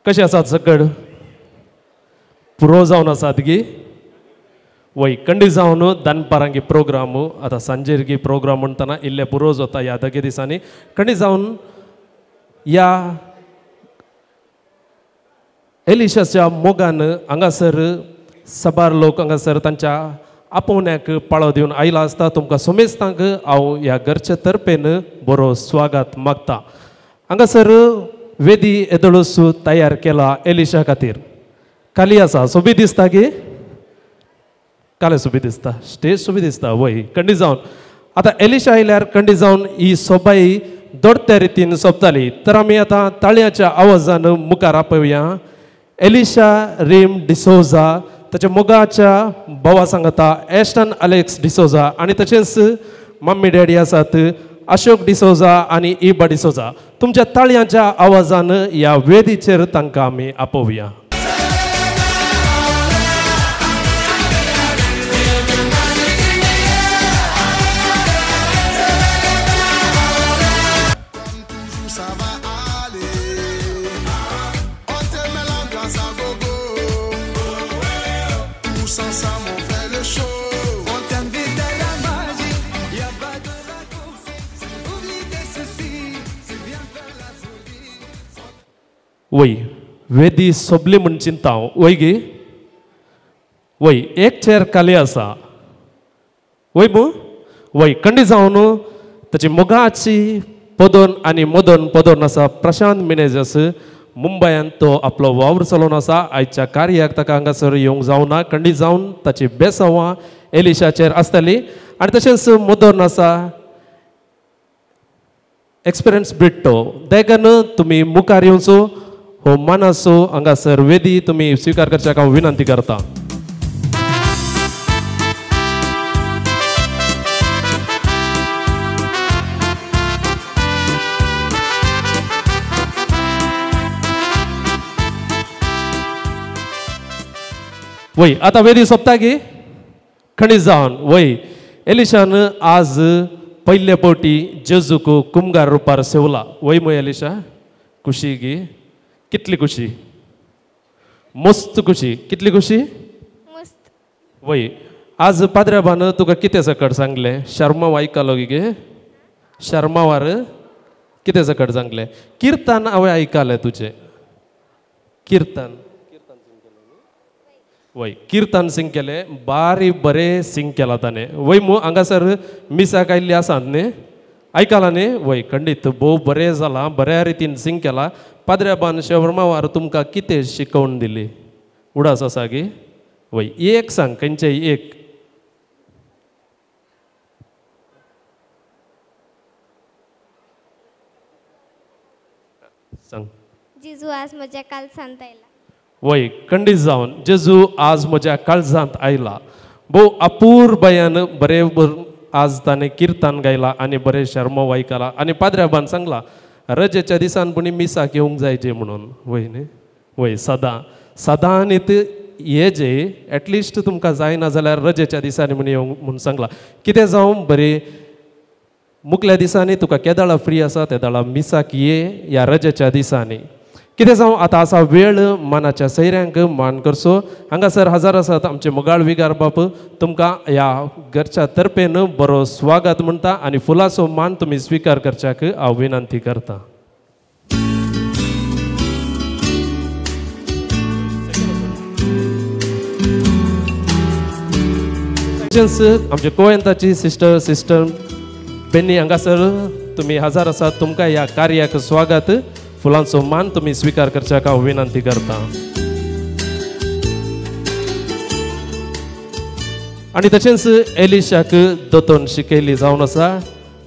कशें आसात सकड पुरो जावन आसात गी वय कंडी जावन दनपारांगी प्रोग्राम आतां सांजेरगी प्रोग्राम म्हणटना इल्ले पुरो जाता ह्या दोगे दिसांनी कंडी जावन ह्या एलिशाच्या मोगान हांगासर सबार लोक हांगासर तांच्या आपोवण्याक पाळो दिवन आयला आसता तुमकां सोमेस्तांक हांव ह्या घरचे तर्फेन बरो स्वागत मागता हांगासर वेदी येदळूस तयार केला एलिशा खातीर खाली आसा सोबी दिसता गे काले सोबी दिसता स्टेज सोबी दिसता वय कंडी जावन आतां एलिशा आयल्यार कंडी जावन ही सोबाई दोडत्या रितीन सोंपताली तर आमी आतां ताळयांच्या आवाजान मुखार आपयया एलिशा रेम डिसोजा ताच्या मोगाच्या भावा सांगता एस्टन अलेक्स डिसोजा आनी तशेंच मम्मी डॅडी आसात अशोक डिसोजा आनी इबा डिसोजा तुमच्या ताळयांच्या आवाजान ह्या वेदीचेर तांकां आमी आपोवया. वय वेदी सोबली म्हण चिंता वय गे वय एक चेर खाली आसा वय मू वय कंडी जावन ताची मोगाची पदोन आनी मदन पदोन आसा प्रशांत मिनेजस मुंबयांत तो आपलो वावर चलोवन आसा आयच्या कार्याक ताका हांगासर येवंक जावना कंडी जावन ताची बेसांवां एलिशाचेर आसतली आनी तशेंच मदन आसा एक्सपिरियन्स ब्रिट्टो देखून तुमी मुखार येवचो हो मानासो हांगासर वेदी तुमी स्विकार करच्याक हांव विनंती करता. वय आतां वेदी सोंपता गे खंडी जावन वय एलिशान आज पयले फावटी जेजूक कुमगार रुपार सेवला वय मय एलिशा खुशी गी कितली खुशी मस्त खुशी कितली खुशी मस्त वय आज पाद्र्याबान तुका कितें सकट सांगले शर्मा आयकलो गे शर्मावार कितें सकट सांगले किर्तन हांवें आयकलें तुजें किर्तन वय कीर्तन सिंग केले बारी बरें सिंग केला ताणें वय मू हांगासर मिसाक आयिल्ली आसात न्ही आयकलां न्ही वय खंडीत भोव बरें जालां बऱ्या रितीन सिंग केला पाद्र्याबान शर्मावार तुमकां कितें शिकोवन दिली उडास आसा गे वय एक सांग खंयचेय एक सांग जेजू आज म्हज्या काळजांत आयला वय खंडीत जावन जेजू आज म्हज्या काळजांत आयला भोव अपूर्वयान बरें आज ताणें किर्तन गायला आनी बरें शर्मा आयकला आनी पाद्र्याबान सांगला रजेच्या दिसान पुणी मिसाक येवंक जायचे म्हणून वय न्ही वय सदां सदां न्ही हे जे एटलिस्ट तुमकां जायना जाल्यार रजेच्या दिसांनी म्हण येवंक म्हणून सांगला कितें जावं बरें मुखल्या दिसांनी तुका केदाळा फ्री आसा त्या दाळा मिसाक ये ह्या रजेच्या दिसांनी कितें जावं आतां आसा वेळ मानाच्या सैऱ्यांक मान करचो हांगासर हजार आसात आमचे मोगाळ विगार बाप तुमकां ह्या घरच्या तर्फेन बरो स्वागत म्हणटा आनी फुलाचो मान तुमी स्विकार करच्याक हांव विनंती करता. तशेंच आमचे कोयंताची सिस्टर बेन्नी हांगासर तुम्ही हजर आसात. तुमकां ह्या कार्याक स्वागत. फुलांचो मान तुम्ही स्वीकार करच्याक हांव विनंती करता. आणि तशेंच एलिशाक दोतोन शिकयली जावन आसा.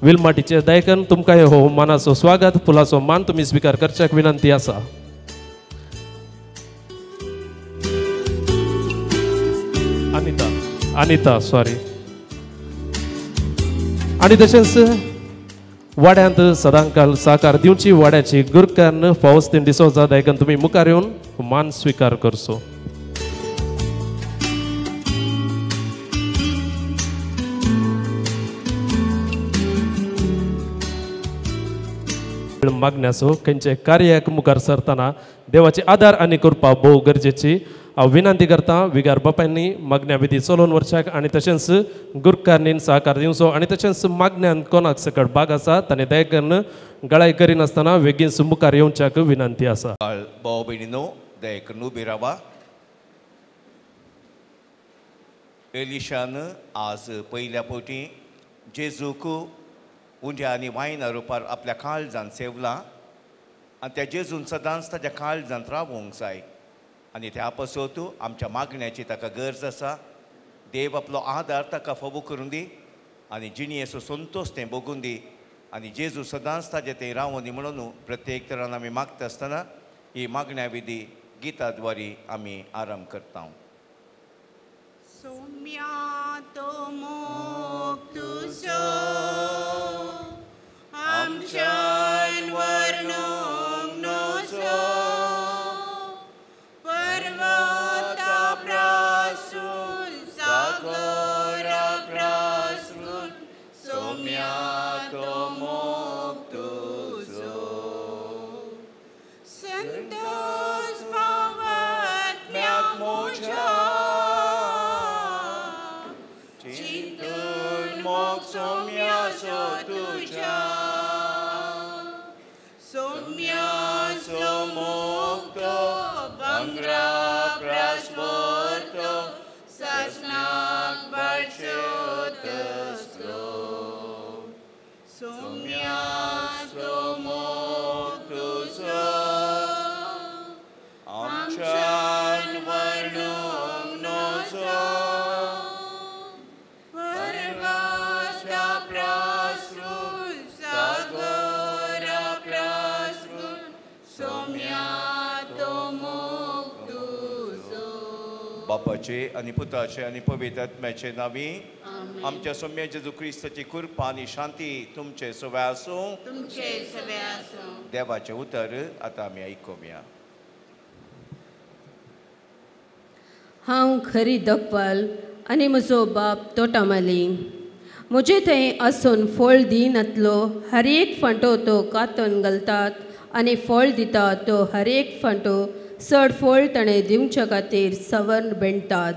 विलमाटीचे दायकन तुमकां हो मानाचो स्वागत. फुलांचो मान तुम्ही स्वीकार करच्याक विनंती आसा. अनिता सॉरी. आणि तशेंच वाड्यांत सदांकाल साकार दिवची वाड्याची गुरकान फावस्तीन डिसोजा दायकन तुम्ही मुखार येवन मान स्वीकार करचो. मागण्याचो खंयचे कार्याक मुखार सरतना देवाची आदार आनी कृपा भोव गरजेची. हांव विनंती करता विगार बापायांनी मागण्या विधी चलोवन व्हरच्याक आनी तशेंच गुरकारनीन सहकार दिवचो. आनी तशेंच मागण्यान कोणाक सकट भाग आसा ताणें दयकन गळाय करिनासतना बेगीन मुखार येवच्याक विनंती आसा. भाव भयणीनो दयकन उबी रावा. एलिशान आज पयल्या फावटी जेजूक उंड्या आनी वायना रुपार आपल्या काळजांत सेवला आनी त्या जेजून सदांच ताच्या काळजांत रावूंक जाय. आनी त्या पासत आमच्या मागण्याची ताका गरज आसा. देव आपलो आदार ताका फावो करून दी आनी जिणयेचो संतोश तें बगून दी आनी जेजू सदांच ताजे थंय रावूं दी म्हणून प्रत्येक तरान आमी मागता आसतना ही मागण्या विधी गितां द्वारी आमी आराम करता. सोम्या तो मोग तुजो आमच्यान वर्णूंक नजो पर्वता प्रासून सागरा प्रासून सोम्या तो मोग तुजो संतोष फावतम्याक मोज्या चिंतून मोग सोम्याचो तुज्या सोम्याचो मोग तो भांगरा प्रास्वतो सासनाक बाळच्यो तसलो सोम्याचो मोग तुजो आमच्यान वर्णूंक नजो पर्वता प्रासून सागरा प्रासून सोम्या तो मोग तुजो. बापाचे आनी पुताचे आनी पवित्र आत्म्याचे नावी आमच्या सोम्या जेजू क्रिस्ताची कृपा आनी शांती तुमचे सवय आसूं. देवाचे उतर आतां आमी आयकुया. हांव खरी दोखवाल आनी म्हजो बाप तोटामाली. म्हजे थंय आसून फळ दिनातलो हर एक फांटो तो कातून घालतात आनी फळ दिता तो हर एक फांटो चड फळ ताणें दिवच्या खातीर सवर्ण भेंडटात.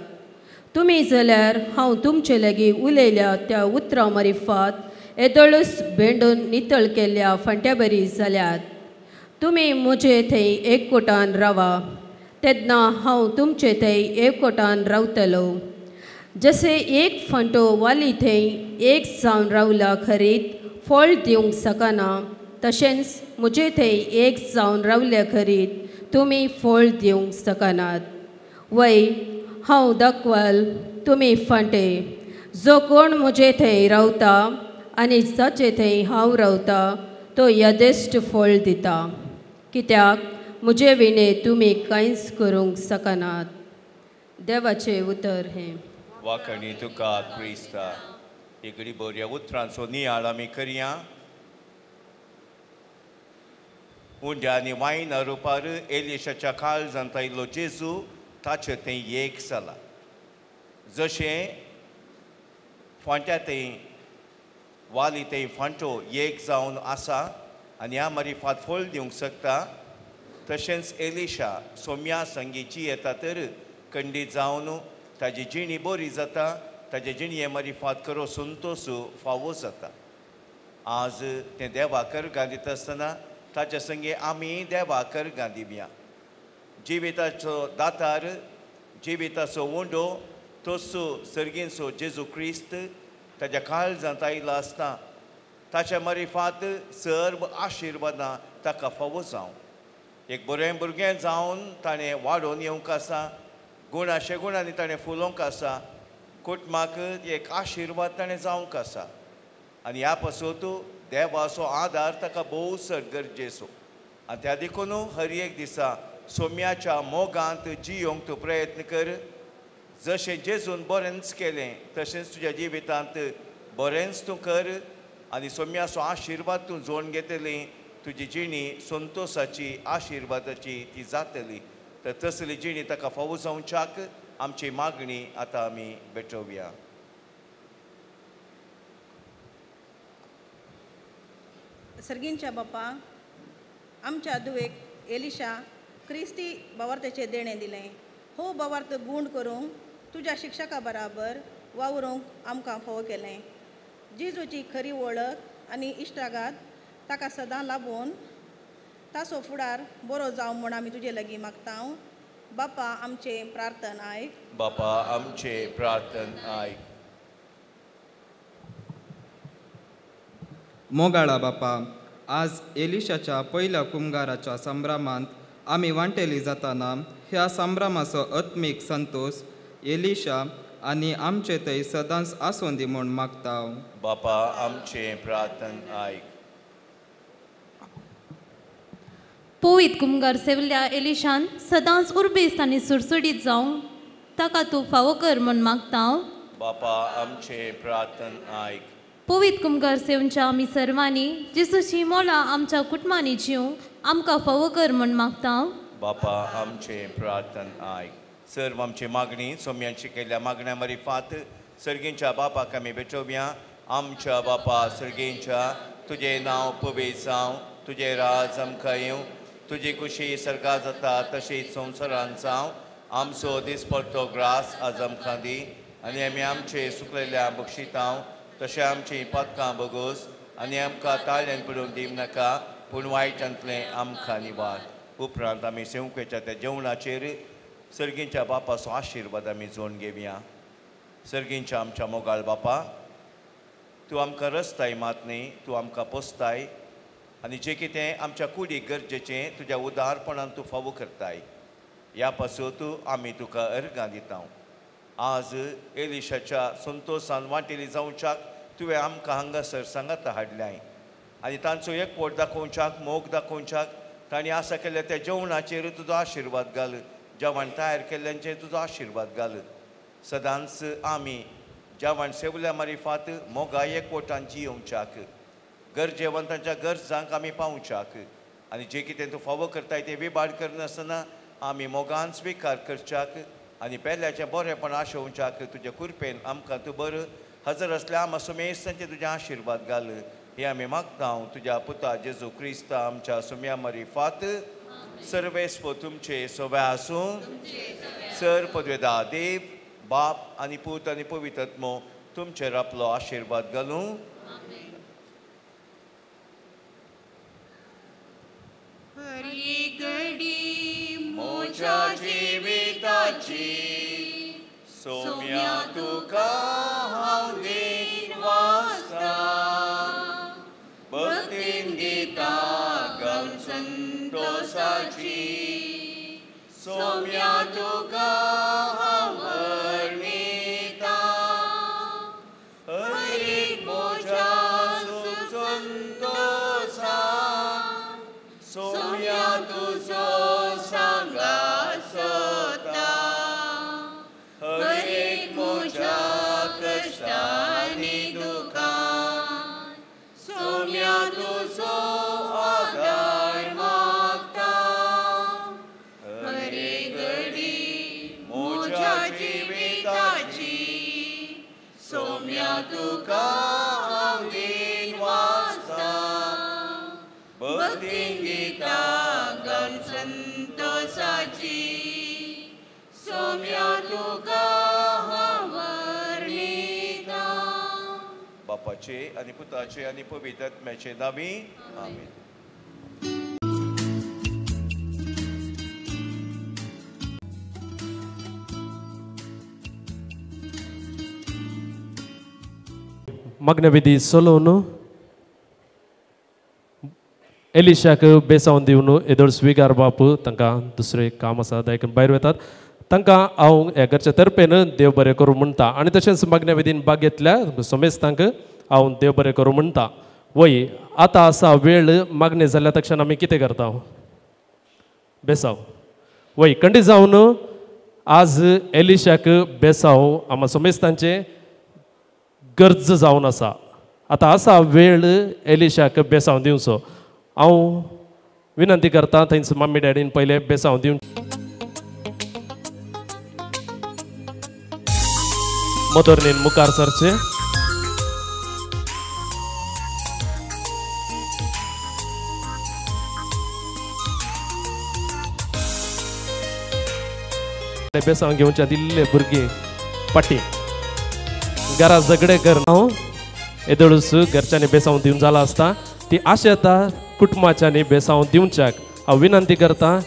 तुमी जाल्यार हांव तुमचे लागीं उलयल्या त्या उतरां मारिफात येदोळूच भेंडून नितळ केल्ल्या फांट्या बरी जाल्यात. तुमी म्हजे थंय एकवटान रावा तेन्ना हांव तुमचे थंय एकवटान रावतलो. जसे एक फांटो वाली थंय एक जावन रावला खरीत फळ दिवंक शकना तशेंच म्हजे थंय एक जावन रावल्या खरीत तुमी फळ दिवंक शकनात. वय हांव दाखवाल तुमी फांटे. जो कोण म्हजे थंय रावता आनी जाचे थंय हांव रावता तो यथेश्ट फळ दिता. कित्याक म्हजे विणे तुमी कांयच करूंक शकनात. देवाचे उतर हें. वाकणी तुका क्रिस्ता एगडी बऱ्या उतरांचो नियाळ आमी करया. उंड्या आनी वायना रुपार एलिशाच्या काळजांत आयिल्लो जेजू ताचे थंय एक जाला. जशें फांट्या थंय वाली थंय फांटो एक जावन आसा आनी ह्या मारिफात फळ दिवंक शकता तशेंच एलिशा सोम्या संगीची येता तर खंडीत जावन ताजी जिणी बरी जाता. ताजे जिणये मारिफात खरो संतोश फावो जाता. आज तें देवाक घालीत आसतना ताचे संगे आमी देवाक दिवया. जिविताचो दातार जिविताचो उंडो तोसो सर्गींचो जेजू क्रिस्त ताच्या काळजांत आयला आसता ताच्या मरिफात सर्व आशिर्वादां ताका फावो जावं. एक बरें भुरगें जावन ताणें वाडोवन येवंक आसा, गुणाशे गुणांनी ताणें फुलोवंक आसा, कुटुंबाक एक आशिर्वाद ताणें जावंक आसा. आनी ह्या पासून देवाचो आदार ताका भोव चड गरजेचो. आनी त्या देखून हर एक दिसा सोम्याच्या मोगांत जियोंक तूं प्रयत्न कर. जशें जेजून बरेंच केलें तशेंच तुज्या जिवितांत बरेंच तूं कर आनी सोम्याचो आशिर्वाद तूं जोडून घेतली. तुजी जिणी संतोशाची आशिर्वादाची ती जातली. तर तसली जिणी ताका फावो जावच्याक आमची मागणी आतां आमी भेटोवया. सर्गींच्या बापा, आमच्या दुवेक एलिशा क्रिस्ती बावार्थाचें देणें दिलें. हो बावार्थ गूण करूंक तुज्या शिक्षका बराबर वावरूंक आमकां फावो केलें. जेजूची खरी वळख आनी इश्टागात ताका सदां लाबून ताचो फुडार बरो जावं म्हूण आमी तुजे लागीं मागतां. बापा, आमचें प्रार्थन आयक. बापा, आमचें प्रार्थन आयक. मोगाळा बापा, आज एलिशाच्या पयल्या कुमगाराच्या संभ्रमांत आमी वांटेली जाताना ह्या संभ्रमाचो आत्मीक संतोश एलिशा आनी आमचे थंय सदांच आसूं दी म्हूण मागता. बापा, आमचें प्रार्थन आयक. पवित कुमगार सेवल्या एलिशान सदांच उर्बेस्त आनी सुरसुडीत जावंक ताका तूं फावो कर म्हूण मागता. बापा, आमचें प्रार्थन आयक. पवित कुमगार सेवच्या आमी सर्वांनी जेजूची मोला आमच्या कुटुंबांनी जिवंक आमकां फावो कर म्हूण मागता. बापा, आमचें प्रार्थन आयक. सर्व आमची मागणी सोम्यांची केल्ल्या मागण्या मरिफात सर्गींच्या बापाक आमी भेटोवया. आमच्या बापा सर्गींच्या, तुजें नांव पवित्र जावं, तुजें राज आमकां येवं, तुजी खुशी सर्गा जाता तशीच संवसारांत जावं. आमचो दिसपडटो ग्रास आज आमकां दी आनी आमी आमचे सुकलेल्या बक्षितांव तशें आमची पदकां बोगोस आनी आमकां ताळ्यान पडूंक दिवं नाका, पूण वायटांतलें आमकां निवार. उपरांत आमी सेवकेच्या त्या जेवणाचेर सर्गींच्या बापाचो आशिर्वाद आमी जोडून घेवया. सर्गींच्या आमच्या मोगाळ बापा, तूं आमकां रस्ताय मात न्ही, तूं आमकां पोसताय आनी जें कितें आमच्या कुडीक गरजेचें तुज्या उदारपणान तूं फावो करताय. ह्या पासून आमी तुका अर्गां दिता. आज एलिशाच्या संतोशान वांटेली जावच्याक तुवें आमकां हांगासर सांगाता हाडल्याय आनी तांचो एकवट दाखोवच्याक, मोग दाखोवच्याक तांणी आसा केल्ल्या त्या जेवणाचेर तुजो आशिर्वाद घाल. जेवण तयार केल्ल्यांचेर तुजो आशिर्वाद घाल. सदांच आमी जेवण सेवल्या मारिफात मोगा एकवटान जियोवच्याक, गरजेवंतांच्या गरजांक आमी पावच्याक आनी जें कितें तूं फावो करताय तें विबाड करनासतना आमी मोगान स्विकार करच्याक आनी पेल्याचें बरेंपण आशोवच्याक तुज्या कुरपेन आमकां तूं बरो हजर असल्या आम सुमेस्तांचें तुजें आशिर्वाद घाल. हे आमी मागता तुज्या पुता जेजू क्रिस्त आमच्या सुम्या मरिफात. सर्वेस्व तुमचे सोबे आसूं. सर पदवेदा देव बाप आनी पूत आनी पवित्र आत्मो तुमचेर आपलो आशिर्वाद घालूं. हरी घडी मोच्या जिविताची सोम्या तुका हांव दीन वाचता. भक्तीन गितां गावन संतोशाची सोम्या तुका हांव वर्णिता. हरी मोच्या संतोशा सोम्या तुजो सांगात सोदता. हर एक मोच्या कश्टांनी दुखां सोम्या तुजो आदार मागता. हर एक घडी मोच्या जिविताची सोम्या तुका हांव दीन वाचता. भक्तीन गितां गावन संतोशाची सोम्या तुका हांव वर्णिता. बापाचे आनी पुताचे आनी पवित्र आत्म्याचे नांवी आमीन. मागण्या विधी चलोवन एलिशाक बेसावन दिवन येदोळ स्विकार बाप तांकां दुसरें काम आसा देखून भायर वतात तांकां हांव ह्या घरच्या तर्फेन देव बरें करूं म्हणटा आनी तशेंच मागण्या विधीन भाग घेतल्या सोमेस्तांक हांव देव बरें करूं म्हणटा वय आतां आसा वेळ मागणी जाल्या तक्षण आमी कितें करता बेसाव वय खंडी जावन आज एलिशाक बेसाव आमा सोमेस्तांचे गरज जावन आसा आतां आसा वेळ एलिशाक बेसाव दिवचो हांव विनंती करता थंयच मम्मी डॅडीन पयले बेसाव दिवन मोतोरनीन मुखार सरचे बेसाव घेवच्या दिल्ले भुरगीं पाटी घरा झगडे करना येदोळूस घरच्यांनी बेसाव दिवन जाला आसता ती आशा येता कुटुंबाच्यांनी बेसाव दिवच्याक हांव विनंती करता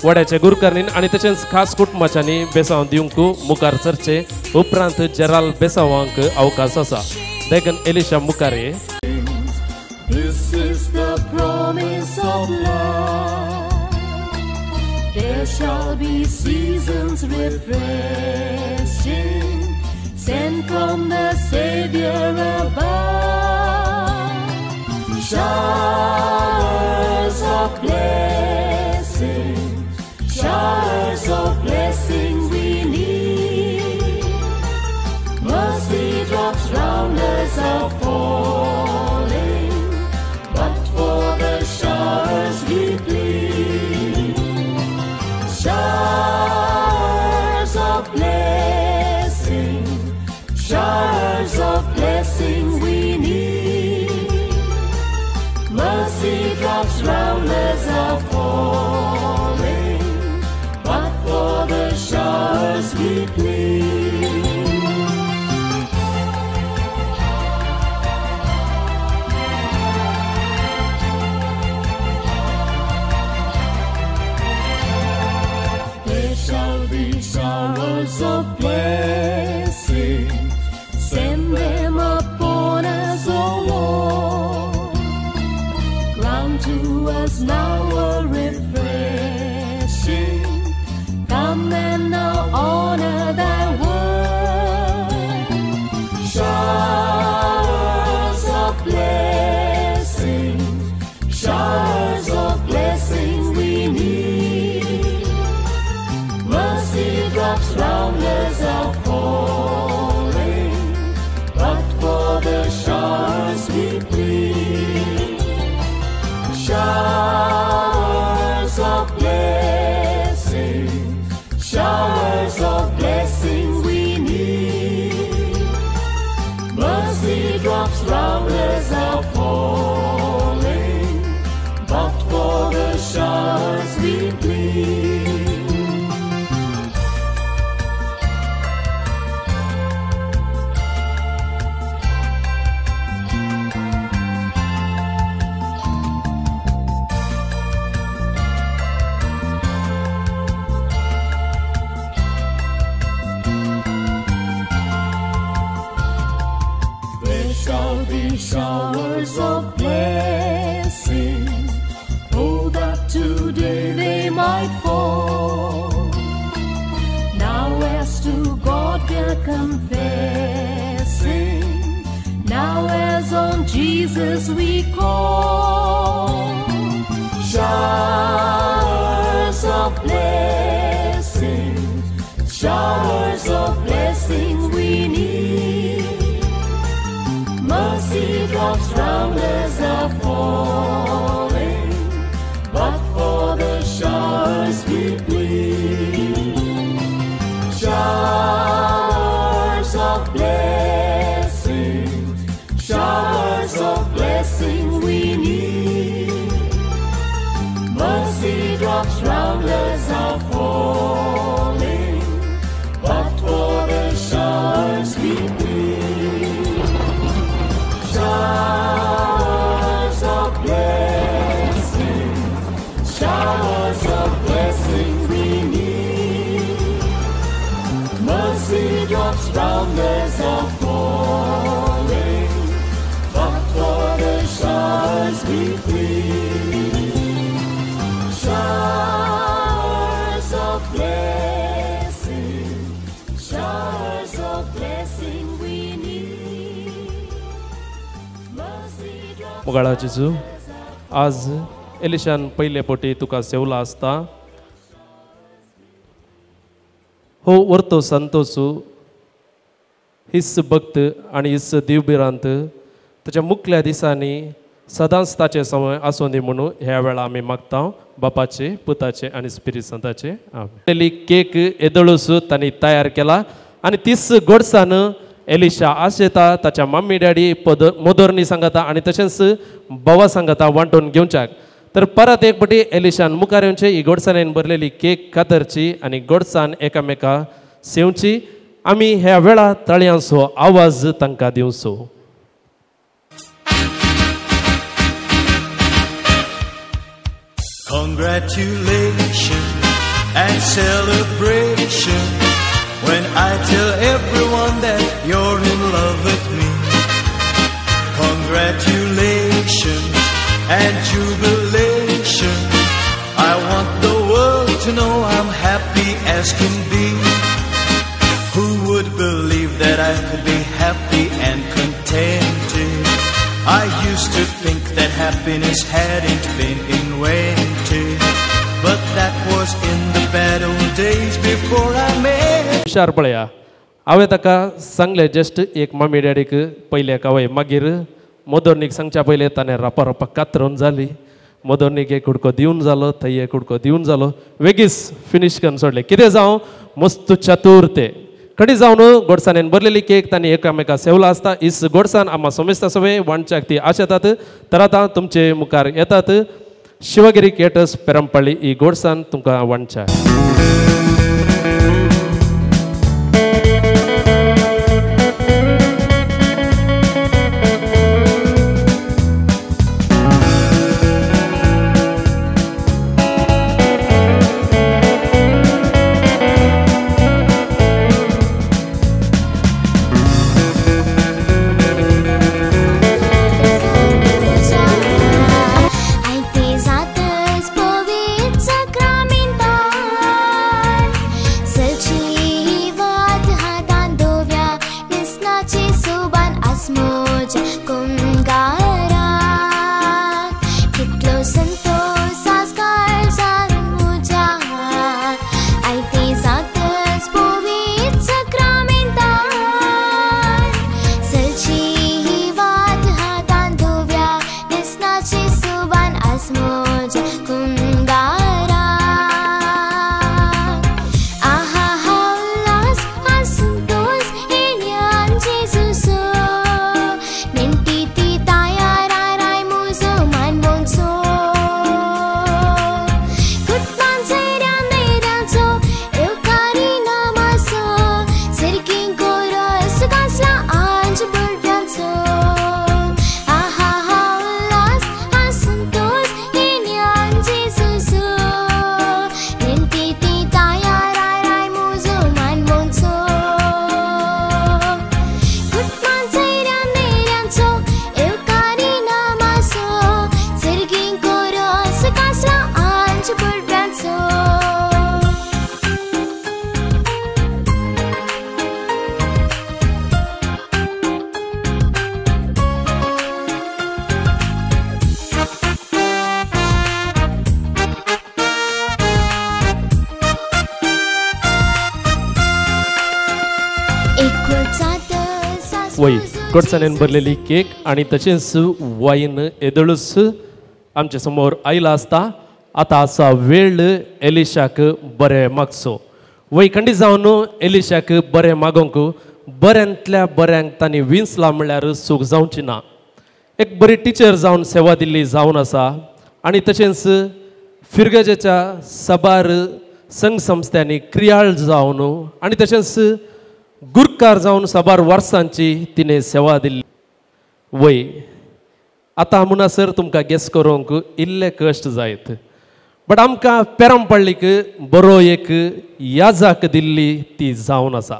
वड्याचे गुरकर्णीन आनी तशेंच खास कुटुंबाच्यांनी बेसाव दिवंक मुखार सरचे उपरांत जेराल बेसावांक अवकाश आसा देखून Elisha मुखारे This is the promise of love. There shall be seasons refreshing, sent from the Savior above. Showers of blessing, showers of blessing we need. Mercy drops round us are falling, but for the showers we plead. Showers of blessing, showers of blessing we need. Mercy drops round us are falling, but for the showers we plead. There shall be showers of blessing, send them upon us, O Lord. Grant to us now a refreshing. Come and now honor thy word. Showers of blessing, showers of blessing we need. Mercy drops round us are falling, but for the showers we plead. Showers of blessing, showers of blessing we need. Mercy drops round us are falling, but for the showers we plead. There shall be showers of blessing, oh that today they might fall. Now as to God we're confessing, now as on Jesus we call. Showers of blessing, showers of blessing we need. Mercy drops round us are falling, but for the showers we plead. Showers of blessing, showers of blessing we need. Mercy drops round us are falling, but for the showers we plead. Showers of blessing, showers of blessing we need. Mercy drops round us are falling. मोगाळा जेजू आज एलिशान पहिले पोटी तुका सेवला असता हो वर्तो संतोषू हिस्स भक्त आणि हिस्स दिवबिरांत त्याच्या मुखल्या दिसांनी सदांच ताचे समय आसूं दी म्हणून ह्या वेळा आमी मागता बापाचे पुताचे आणि स्पिरीट संताचे आमेन. केक येदळूस तांणी तयार केला आणि तीस गोडसान एलिशा आशेता ताच्या मम्मी डॅडी मोदोरनी सांगता आणि तशेंच बाबा सांगता वांटून घेवच्याक. तर परत एक पटी एलिशान मुखार येवचे ही गोडसाणेन भरलेली केक कातरची आणि गोडसाण एकामेका सेवची. आमी ह्या वेळा तळयांचो आवाज तांकां दिवचो. Congratulations and celebration when I tell everyone that you're in love with me. Congratulations and jubilation. I want the world to know I'm happy as can be. Who would believe that I could be happy and contented? I used to think that happiness hadn't been invented, but that was in the bad old days before I met. हुशार पळया हांवें ताका सांगलें just एक mummy डॅडीक पयले कावय मागीर मोदोरनीक सांगच्या पयलें ताणें रापा रापा कातरून जाली. मोदोरनीक एक कुडको दिवन जालो थंय एक कुडको दिवन जालो वेगीस फिनीश करून सोडलें. कितें जावं मस्त चतुर ते कडी जावन गोडसाणेन भरलेली केक तांणी एकामेका सेवला आसता. इस गोडसाण आम्हा सोमेस्ता सवे वांटच्याक ती आशेतात. तर आतां तुमचे मुखार येतात शिवगिरी केटर्स पेरंपळ्ळी ही गोडसाण तुमकां वांटच्या. वय गोडसाणेन भरलेली केक आणि तशेंच वाईन येदळूस आमचे समोर आयला आसता. आतां आसा वेळ एलिशाक बरें मागचो. वय खंडी जावन एलिशाक बरें मागोंक बऱ्यांतल्या बऱ्यांक तांणी विंसला म्हणल्यार सूख जावची ना. एक बरी टिचर जावन सेवा दिल्ली जावन आसा आणि तशेंच फिरगजेच्या सबार संघ संस्थांनी क्रियाळ जावन आणि तशेंच गुरकार जावन सबार वर्सांची तिने सेवा दिल्ली. वय आतां म्हणसर तुमकां गेस करूंक इल्ले कश्ट जायत बट आमकां पेरंपळ्ळीक बरो एक याजाक दिल्ली ती जावन आसा.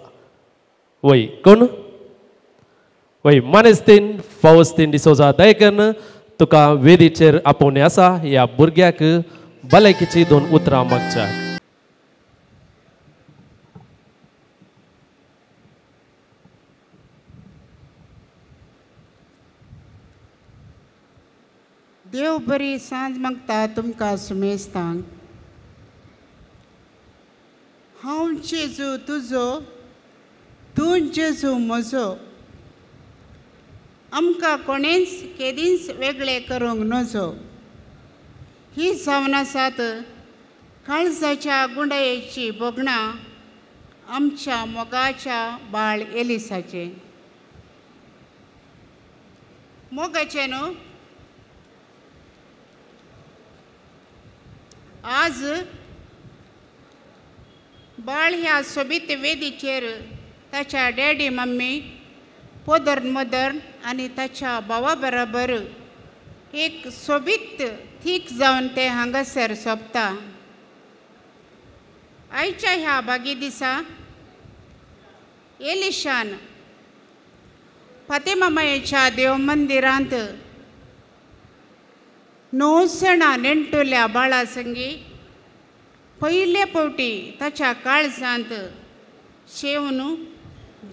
वय कोण वय मानेस्तीन फावस्तीन डिसोजा दयकन तुका वेदीचेर आपोवणे आसा ह्या भुरग्याक भलायकेची 2 उतरां मागच्या. देव बरी सांज मागता तुमकां सुमेस्तांक. हांव जेजू तुजो, तूं जेजू म्हजो. आमकां कोणेंच केदींच वेगळे करूंक नजो. ही जावन आसात काळजाच्या गुंडायेची बोगणां आमच्या मोगाच्या बाळ एलिसाचे. मोगाचे न्हू. आज बाळ ह्या सोबीत वेदीचेर ताच्या डॅडी मम्मी पोदर मदर आनी ताच्या भावा बरोबर एक सोबीत थीक जावन ते हांगासर सोंपता. आयच्या ह्या बागी दिसा एलिशान फातेमा मायेच्या देव मंदिरांत 9 जाणां नेण्टुल्या बाळा संगी पयले फावटी ताच्या काळजांत शेवन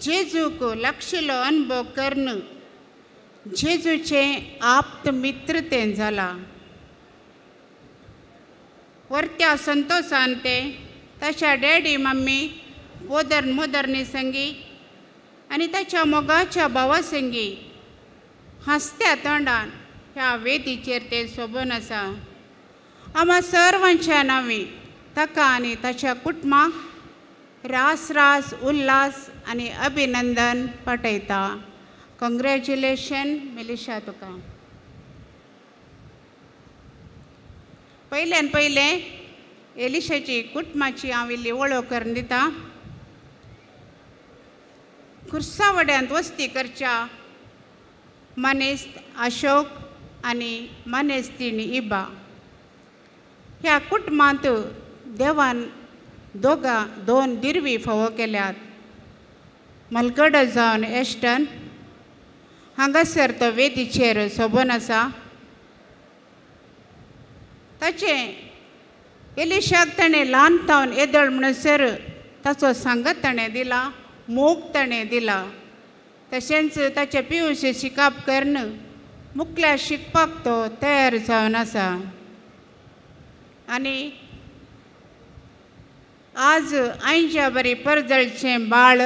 जेजूक लागशिल्लो अनुभव करून जेजूचे आप्त मित्र तें जाला. वर्त्या संतोषान ते ताच्या डॅडी मम्मी पोदर मोदरनी संगी आनी ताच्या मोगाच्या भावा संगी हसत्या तोंडान ह्या वेदीचेर ते सोबून आसा. आम्हा सर्वांच्या नांवी ताका आनी ताच्या कुटुंबाक रास रास उल्हास आनी अभिनंदन पाठयता. कॉंग्रॅच्युलेशन मेलिशा तुका. पयल्यान पयलें एलिशाची कुटुंबाची हांव इल्ली वळख करून दिता. खुर्सावड्यांत वस्ती करच्या मनेस्त अशोक आनी मनेस्तीण इबा ह्या कुटुंबांत देवान दोन दिरवी फावो केल्यात. मलगड जावन एस्टन हांगासर तो वेदीचेर सोबून आसा. ताचें एलिशाक ताणें ल्हान तावन येदळ म्हणसर ताचो सांगत ताणें दिला, मोग ताणें दिला. तशेंच ताचें पियूश शिकाप करून मुखल्यार शिकपाक तो तयार जावन आसा. आनी आज आयच्या बरी परजळचें बाळ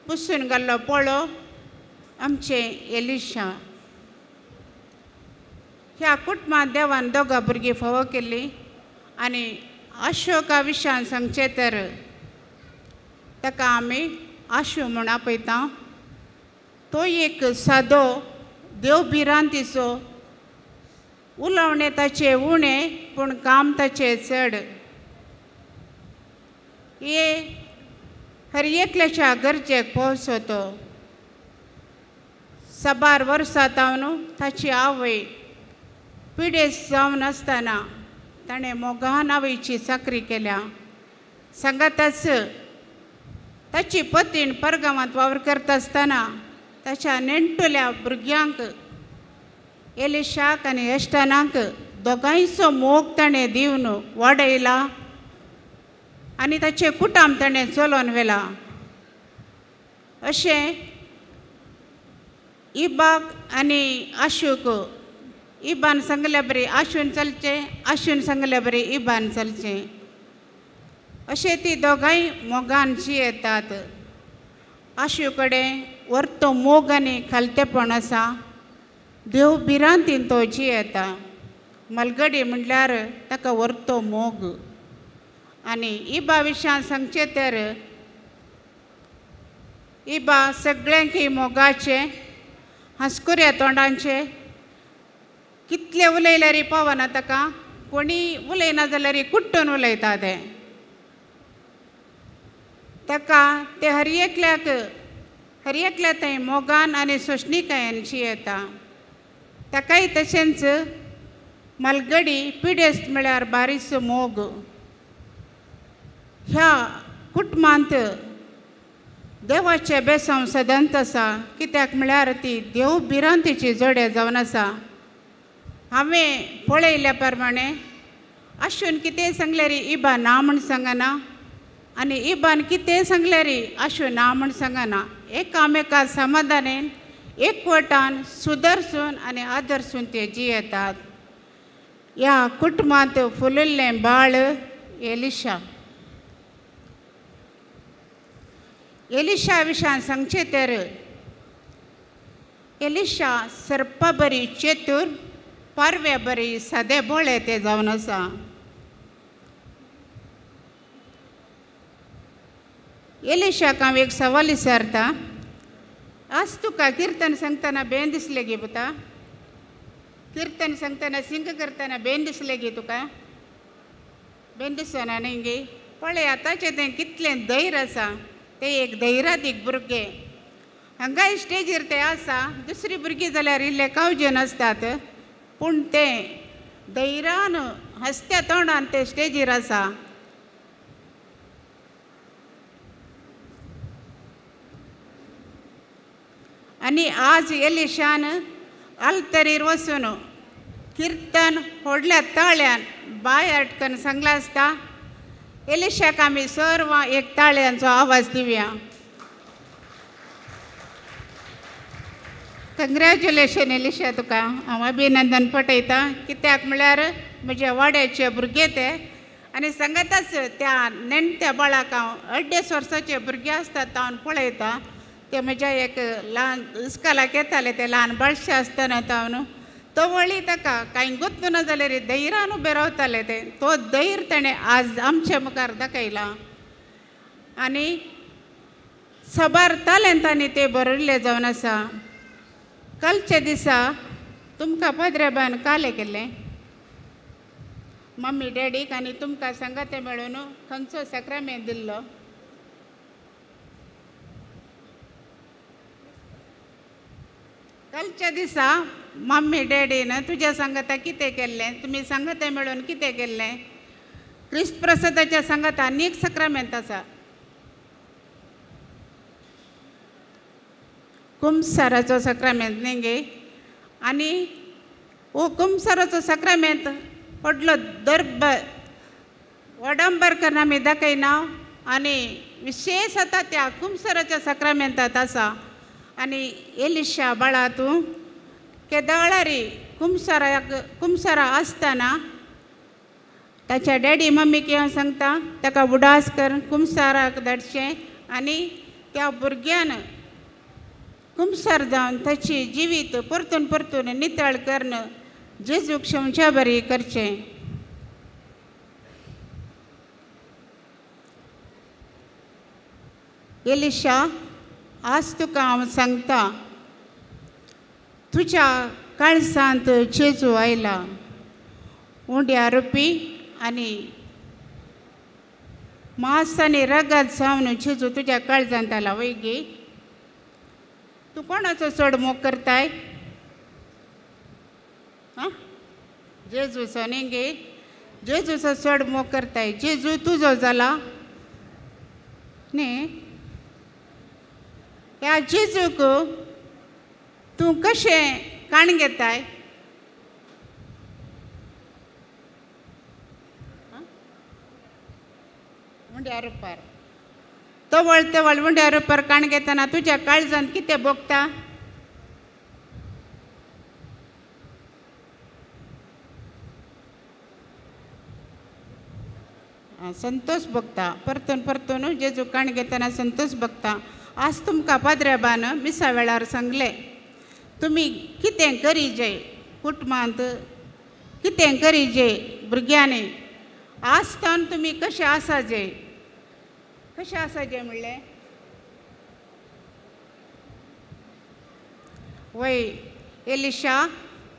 पुसून घाल्लो पळो आमचें एलिशा. ह्या कुटुंबांत देवान 2 भुरगीं फावो केल्लीं. आनी अशोका विशयान सांगचें तर ताका आमी आशू म्हूण आपयता. तो एक सादो देवभिरांतीचो. उलोवणें ताचें उणें पूण काम ताचें चड. हे हर एकल्याच्या गरजेक पोवचो तो. 12 वर्सां तावन ताची आवय पिडेस्त जावन आसतना ताणें मोगान आवयची चाकरी केल्या. सांगाताच ताची पत्नीन परगांवांत वावर करता आसतना ताच्या नेण्टुल्या भुरग्यांक एलिशाक आनी एस्टनाक दोगांयचो मोग ताणें दिवन वाडयला आनी ताचें कुटुंब ताणें चलोवन व्हेला. अशें इबाक आनी आशूक इबान सांगले बरी आशून चलचें, आशून सांगले बरी इबान चलचें. अशें ती दोगांय मोगान जियेतात. आशू कडेन वर्तो मोग आनी खालतेपण आसा. देवभिरांतीन तो जियेता. मलगडी म्हणल्यार ताका वर्तो मोग. आनी इबा विशयान सांगचें तर इबा सगळ्यांक मोगाचें, हसकुऱ्या तोंडांचें. कितले उलयल्यार पावना ताका. कोणी उलयना जाल्यार कुट्टून उलयता ते. ताका ते हर एकल्या थंय मोगान आनी सोशणिकायेन जियेता. ताकाय तशेंच मलगडी पिडेस्त म्हळ्यार बारीक मोग. ह्या कुटुंबांत देवाचें बेसांव सदांच आसा. कित्याक म्हळ्यार ती देवभिरांतीची जोडे जावन आसा. हांवें पळयल्या प्रमाणे आशून कितें सांगल्यार इबा ना म्हूण सांगना आनी इबान कितें सांगल्यार आशू ना म्हूण सांगना. एकामेका समाधानेन एकवटान सुदरसून आनी आदरसून ते जियेतात. ह्या कुटुंबांत फुलल्लें बाळ एलिशा. एलिशा विशयान सांगचें तर एलिशा सर्पा बरी चेतूर पारव्या बरी सादे बोळे ते जावन आसा. एलिशाक हांव एक सवाल विचारता. आज तुका किर्तन सांगतना बेन दिसलें गे पुता? किर्तन सांगतना सिंग करतना बेन दिसलें गे तुका? बेन दिसना न्ही गे. पळय आतांचें तें कितलें धैर्य आसा. ते एक धैर्यातीक भुरगे. हांगा स्टेजीर ते आसा. दुसरी भुरगीं जाल्यार इल्ले कावजे नासतात, पूण ते धैर्यान हसत्या तोंडान ते स्टेजीर आसा. आनी आज एलिशान आल्तरीर वचून किर्तन व्हडल्या ताळ्यान बाय अटकन सांगला आसता. एलिशाक आमी सर्व एक ताळ्यांचो आवाज दिवया. कंग्रॅच्युलेशन एलिशा, तुका हांव अभिनंदन पटयता. कित्याक म्हळ्यार म्हजे वाड्याचे भुरगे ते, आनी सांगताच त्या नेणट्या बाळाक हांव 2.5 वर्साचे भुरगे आसतात हांव पळयता. ते म्हज्या एक ल्हान इस्कालाक येताले ते ल्हान बाळशे आसतना हांव तो वळी ताका कांय गुंत ना जाल्यार धैर्यान उबे रावताले ते. तो धैर्य ताणें आज आमचे मुखार दाखयला. आनी सबार तालेंतांनी ते बरयल्ले जावन आसा. कालच्या दिसा तुमकां पाद्रेबान काले केल्लें मम्मी डॅडीक, आनी तुमकां सांगाते मेळून खंयचो सॅक्रामेंट दिल्लो. कालच्या दिसा मम्मी डॅडीन तुज्या सांगाता कितें केल्लें, तुमी सांगाते मेळून कितें केल्लें. क्रिस्त प्रसादाच्या सांगाता आनीक सॅक्रामेंट आसा. कुंभसाराचो सॅक्रामेंट न्ही गे. आनी हो कुंभसाराचो सॅक्रामेंट व्हडलो वडंबरकर आमी दाखयना. आनी विशेश आतां त्या कुंभसाराच्या सॅक्रामेंटांत आसा. आनी एलिशा बाळा तूं केदाळारी कुंभसारा आसतना ताच्या डॅडी मम्मीक हांव सांगता ताका उडास कर, कुंभसाराक धाडचें. आनी त्या भुरग्यान कुंभसार जावन ताची जिवीत परतून परतून नितळ करून जेजूक क्षमच्या बरी करचें. एलिशा, आज तुका हांव सांगता तुज्या काळजांत जेजू आयला. उंड्या रुपी आनी मांस आनी रगत जावन जेजू तुज्या काळजांत आयला. वय गे, तूं कोणाचो चड मोग करताय? जेजूचो न्ही गे. जेजूचो चड मोग करताय. जेजू तुजो जाला न्ही. ह्या जेजूक तूं कशें काण घेताय? उंड्या रुपार तवळ तवळ उंड्या रुपार काण घेतना तुज्या काळजांत कितें भोगता? संतोष भोगता. परतून परतून जेजू काण घेतना संतोष भोगता. आज तुमकां पाद्रेबान मिसा वेळार सांगलें तुमी कितें करीजे कुटुंबांत, कितें करीजे भुरग्यांनी. आसतना तुमी कशें आसाजे, कशें आसाजे म्हणलें. वय एलिशा,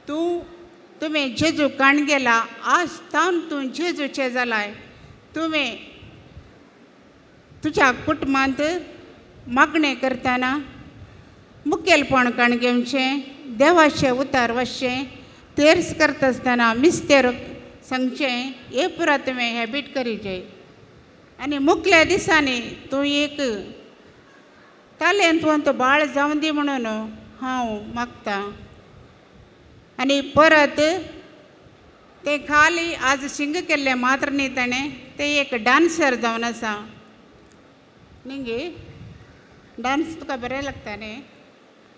तुमी जेजू काण गेला. आसतना तूं जेजूचें जालाय. तुमी तुज्या कुटुंबांत मागणें करतना मुखेलपण काण घेवचें, देवाचें उतार वाचचें, तेर्स करता आसतना मिस्तेर सांगचें. हे पुरा तुवें हॅबीट करीचे. आनी मुखल्या दिसांनी तूं एक तालेंतवंत बाळ जावन दी म्हणून हांव मागतां. आनी परत ते खाली आज सिंग केल्लें मात्र न्ही ताणें, ते एक डान्सर जावन आसा न्ही गे. डान्स तुका बरें लागता न्ही.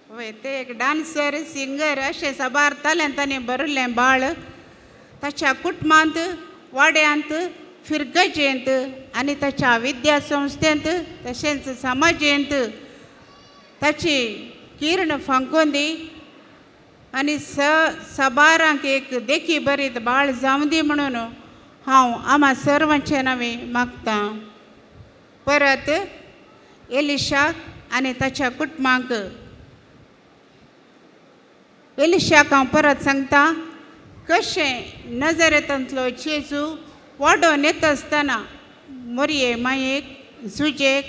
वय ते एक डान्सर सिंगर अशें साबार तालेंतांनी बरयल्लें बाळ. ताच्या कुटुंबांत वाड्यांत फिरगजेंत आनी ताच्या विद्या संस्थेंत तशेंच समाजेंत ताची किर्ण फांकून दी आनी सबारांक एक देखी बरीत बाळ जावं दी म्हणून हांव आम्हा सर्वांचे नांवे मागतां. परत एलिशाक आनी ताच्या कुटुंबांक एलिशाक हांव परत सांगता कशें नजरेंतलो जेजू वाडोवन येता आसतना मोरये मायेक झुजेक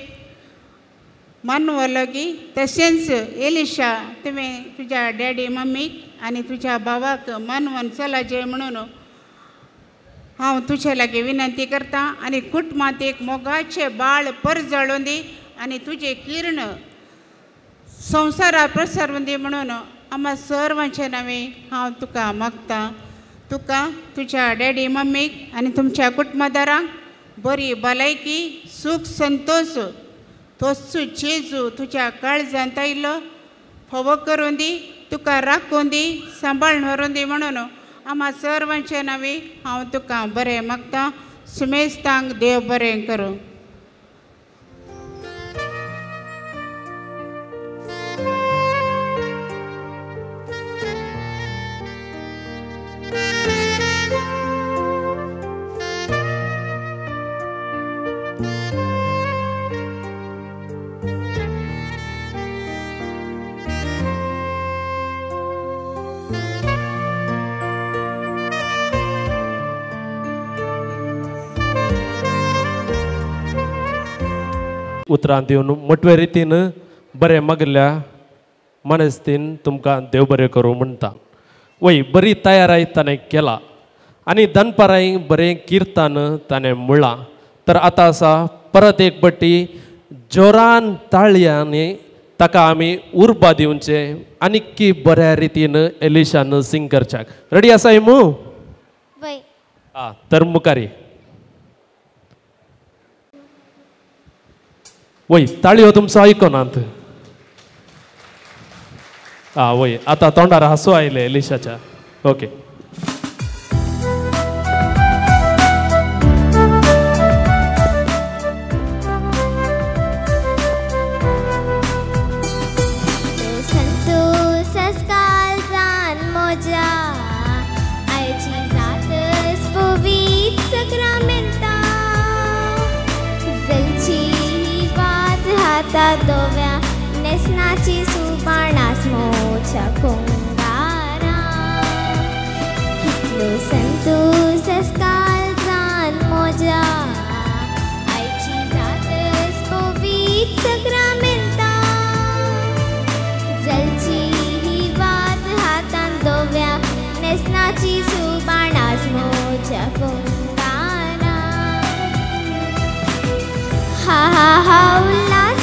मानवलोगी तशेंच एलिशा तुवें तुज्या डॅडी मम्मीक आनी तुज्या भावाक मानवून चलाजे म्हणून हांव तुजे लागीं विनंती करतां आनी कुटुंबांत एक मोगाचें बाळ परजळून दी आनी तुजें किर्ण संवसारांत प्रसरून दी म्हणून आम्हा सर्वांचे नांवे हांव तुका मागतां. तुका तुज्या डॅडी मम्मीक आनी तुमच्या कुटुंबदारांक बरी भलायकी सूख संतोश तोच जेजू तुज्या काळजांत आयिल्लो फोव करून दी तुका राखून दी सांबाळून व्हरून दी म्हणून आम्हा सर्वांचे नांवे हांव तुका बरें मागतां. सुमेस्तांक देव बरें करूं. उतरां दिवन मोटवे रितीन बरें मागल्या मनस्तीन तुमकां देव बरें करूं म्हणटा. वय बरी तयाराय ताणें केला आनी दनपाराय बरें किर्तन ताणें म्हणलां. तर आतां आसा परत एक बट्टी जोरान ताळयांनी ताका आमी उर्बा दिवचे आनी बऱ्या रितीन एलिशान सिंग करच्याक. रेडी आसाय मू? वय तर मुखारी वय ताळयो तुमचो आयकोनात. वय आतां तोंडार हांसू आयले एलिशाच्या. ओके दोव्या नेसनाची सुबाणास मोच्या कुंगारा कितलो संतोष काल जान मोजा आयची जातस पवित्र सक्रामेंता जलची ही वात हातान दोव्या नेसनाची सुबाणास मोच्या कुंगारा. हा हा हा उल्लास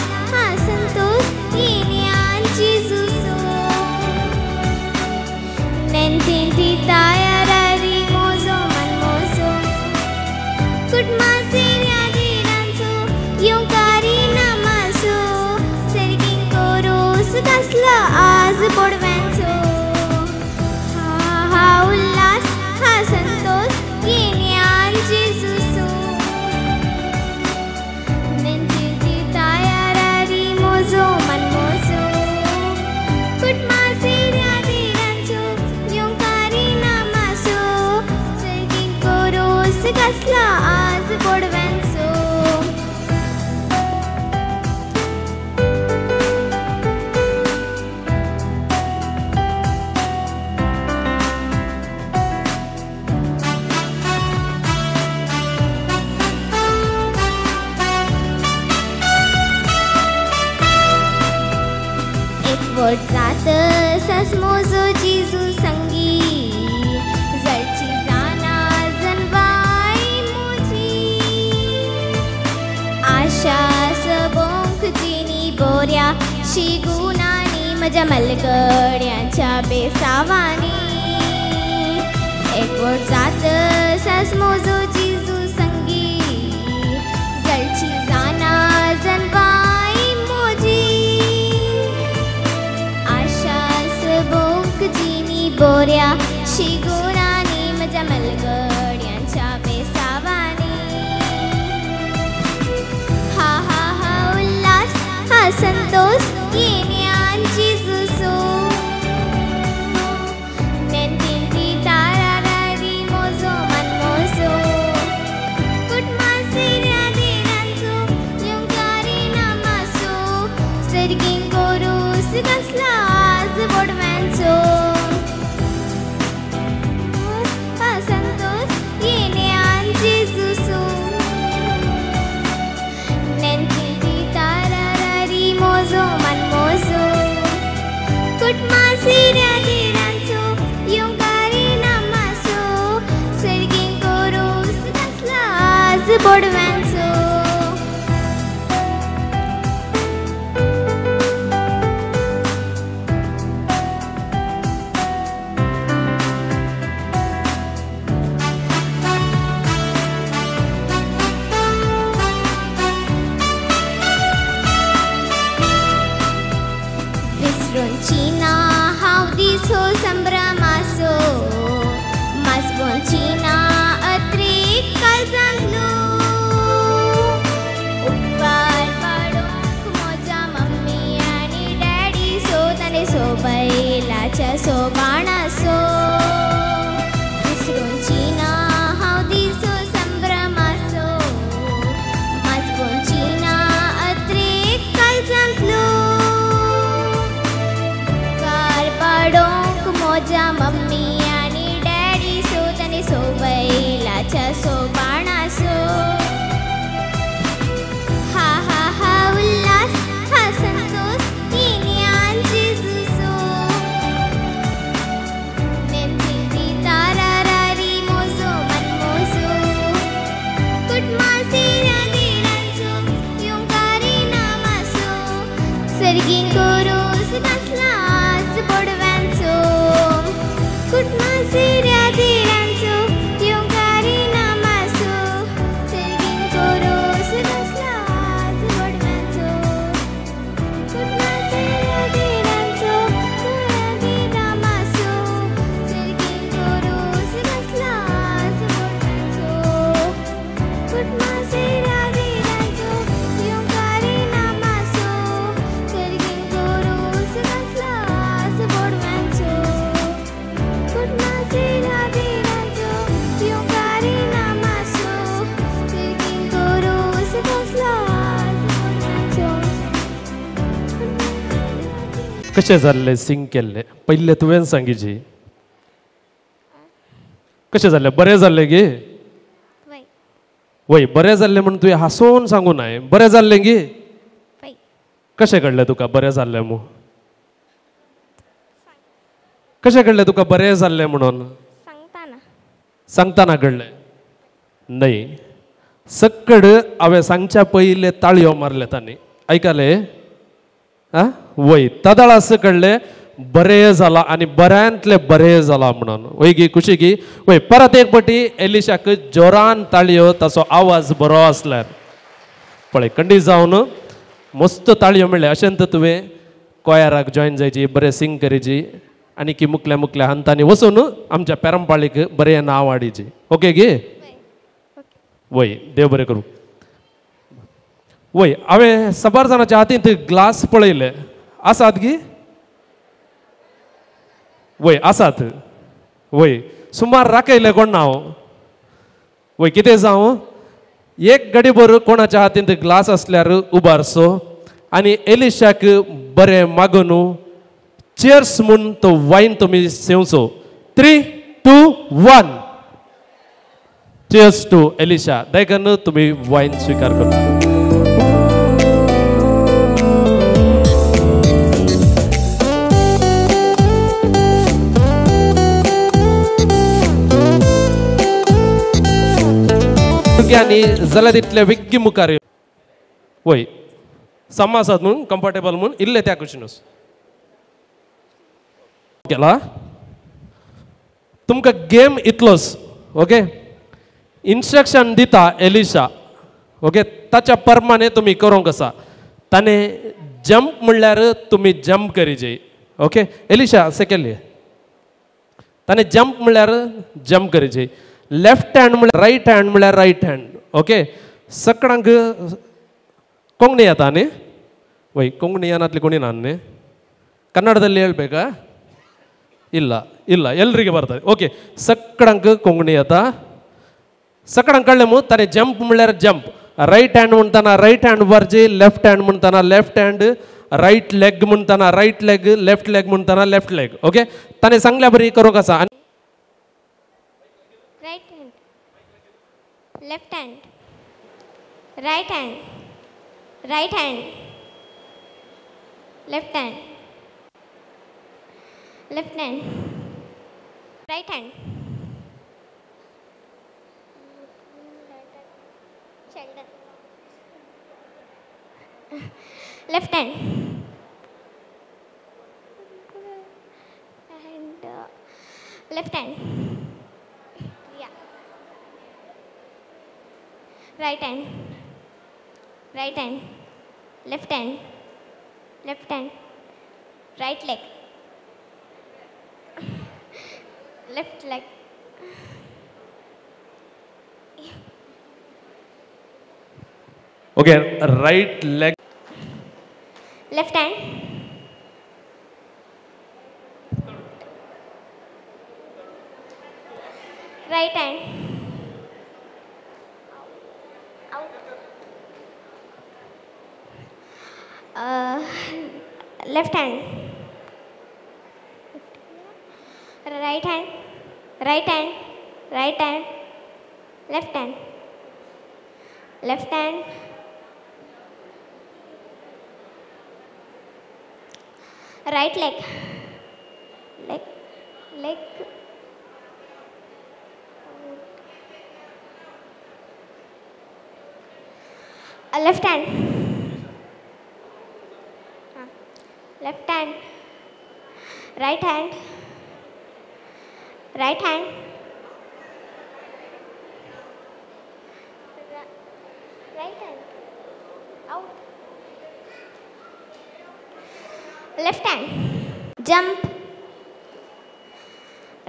Nenti tayarari mozo man mozo Kutma sirya diranso Yung kari namaso Sergin koros kasla az podvenso Ha ha ullas ha santos Yenyan Jesuso Nenti tayarari mozo man mozo Kutma sirya कसला आज पडवेंचो एक वट जात सस mojo जेजू संगी जळची जाना जनवाई Asha's Bonk जिनी बोऱ्या शिगुनानी म्हज्या मलगड्यांच्या बेसावानी एकवट जात सास मोजो जेजू संगी जळची जाना जनवाई मोजी आशास बोंक जिनी बोऱ्या शिगुनानी म्हज्या मलगड्यांच्या बोडव्यांचो विसरूनची ना हांव दिसो संभ्रमासो मासपोनची ना अत्रेक काळजांतलो उपकार पाडूंक म्हज्या मम्मी आनी डॅडी सो ताणे सो बैलाच्या सो बाणासो विसरूनची ना हांव दिसो संभ्रमासो मासपोनची ना अत्रेक काळजांतलो पाडोंक म्हज्या मम्मी आनी डॅडी सो ताणे सो बैलाच्या सो बाणासो हा हा हा उल्हास हा संतोष येण्यान जेजूसो नेंती तारारारी मोजो मनमोजो कुटमासी रांदेरांचो योंकारी नामासो सर्गीन कोरोस नासलास बोडव्यांचो कुटमासी रांदेरांचो योंकारी नामासो सर्गीन कोरोस नासलास बोडव्यांचो कुटमासी रांदेरांचो योंकारी नामासो सर्गीन कोरोस नासलास बोडव्यांचो कुटमासी रांदेरांचो योंकारी नामासो सर्गीन कोरोस नासलास बोडव्यांचो कुटमासी रांदेरांचो योंकारी नामासो सर्गीन कोरोस नासलास बोडव्यांचो कशें जाल्लें सिंग केल्लें पयलें तुवें सांगिची कशें जाल्लें बरें जाल्लें गे वय वय बरें जाल्लें म्हण तुवें हांसून सांगू नाय बरें जाल्लें गे वय कशें कळ्ळें तुका बरें जाल्लें म्हूण कशें कळ्ळें तुका बरें जाल्लें म्हणून सांगताना सांगताना कळ्ळें न्हय सक्कड हांवें सांगच्या पयले ताळयो मारले तांणी आयकले आ वय तदाळ असं कळलें बरें जाला आनी बऱ्यांतलें बरें जाला म्हणून वय गी खुशी गी वय परत एक फावटी एलिशाक जोरान ताळयो ताचो आवाज बरो आसल्यार पळय कंडी जावन मस्त ताळयो म्हणले अशें तुवें कोयाराक जॉयन जायची बरें सिंग करीची आनी की मुकल्या मुकल्या हांतांनी वचून आमच्या पेरंपाळीक बरें नांव हाडिची ओके गे वय देव बरें करूं वय हांवें सबार जाणांच्या हातींत ग्लास पळयले आसात गी वय आसात वय सुमार राखयले कोण हांव वय कितें जावं एक गडीभर कोणाच्या हातींत ग्लास आसल्यार उबारसो आनी एलिशाक बरें मागून चेर्स म्हूण तो वायन तुमी सेवचो 3, 2, 1 चेर्स टू एलिशा देखून तुमी वायन स्वीकार करता जाल्यार तितले वेग्गी मुखार वय समासात म्हणून कम्फर्टेबल म्हणून इल्ले त्या कुशीनूच केला तुमकां गेम इतलोच ओके इन्स्ट्रक्शन दिता एलिशा ओके ताच्या प्रमाणे तुमी करूंक आसा ताणे जंप म्हणल्यार तुमी जंप करीचे ओके एलिशा सेकेंडली ताणे जंप म्हणल्यार जंप करीचे लेफ्ट हँड म्हळ्यार राईट हँड ओके सकडांक कोंकणी येता न्ही वय कोंकणी येनातली कोणी ना न्ही ಕನ್ನಡದಲ್ಲಿ ಹೇಳ್ಬೇಕಾ ಇಲ್ಲ ಇಲ್ಲ ಎಲ್ರಿಗೆ ಬರ್ತದೆ ಓಕೆ ಸಕ್ಕಡಂಕ ಕೊಂಗಣಿ ಆತ ಸಕ್ಕಡಂಕ ಕಳ್ಳೆಮು ತಾನೆ ಜಂಪ್ ಮುಳ್ಳ್ಯಾರ ಜಂಪ್ ರೈಟ್ ಹ್ಯಾಂಡ್ ಮುಂತಾನ ರೈಟ್ ಹ್ಯಾಂಡ್ ಬರ್ಜಿ ಲೆಫ್ಟ್ ಹ್ಯಾಂಡ್ ಮುಂತಾನ ಲೆಫ್ಟ್ ಹ್ಯಾಂಡ್ ರೈಟ್ ಲೆಗ್ ಮುಂತಾನ ರೈಟ್ ಲೆಗ್ ಲೆಫ್ಟ್ ಲೆಗ್ ಮುಂತಾನ ಲೆಫ್ಟ್ ಲೆಗ್ ಓಕೆ ताने सांगल्या बरी करूंक आसा right hand left hand right hand right hand left hand left hand right hand Sheldon. Left hand. And left hand. Yeah. Right hand. Right hand. Left hand. Left hand. Right leg. Left leg. Okay, right leg. Left hand. Right hand. Out. Left hand. Right hand. Right hand. Right hand. Left hand. Left hand. Right leg. Leg. Left hand. Left hand. Right hand. Right hand. Right hand. Out. Left hand. Jump.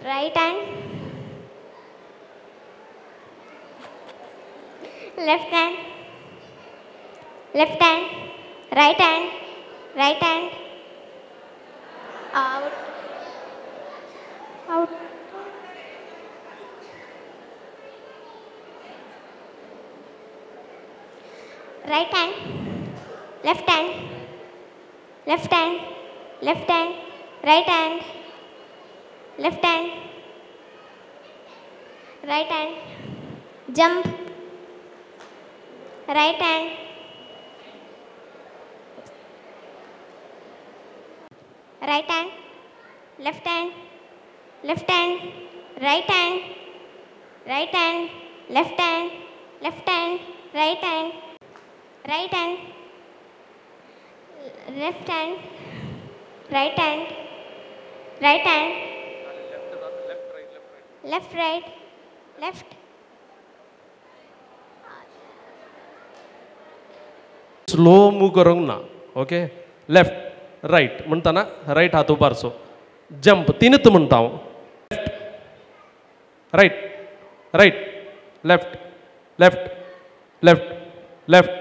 Right hand. Left hand. Left hand. Right hand. Right hand. Out. Out. Right hand. Left hand. Left hand. Left hand. Right hand. Left hand. Right hand. Jump. Right hand. Right hand. Left hand. Left hand. Right hand. Right hand. Left hand. Left hand. Right hand. Right hand. Left hand. Right hand. Right hand. Left, right. Left. Slow move करूंक ना. Okay, left right म्हणताना right हात उबारचो. Jump तीनच म्हणटा हांव. Left right right left left left left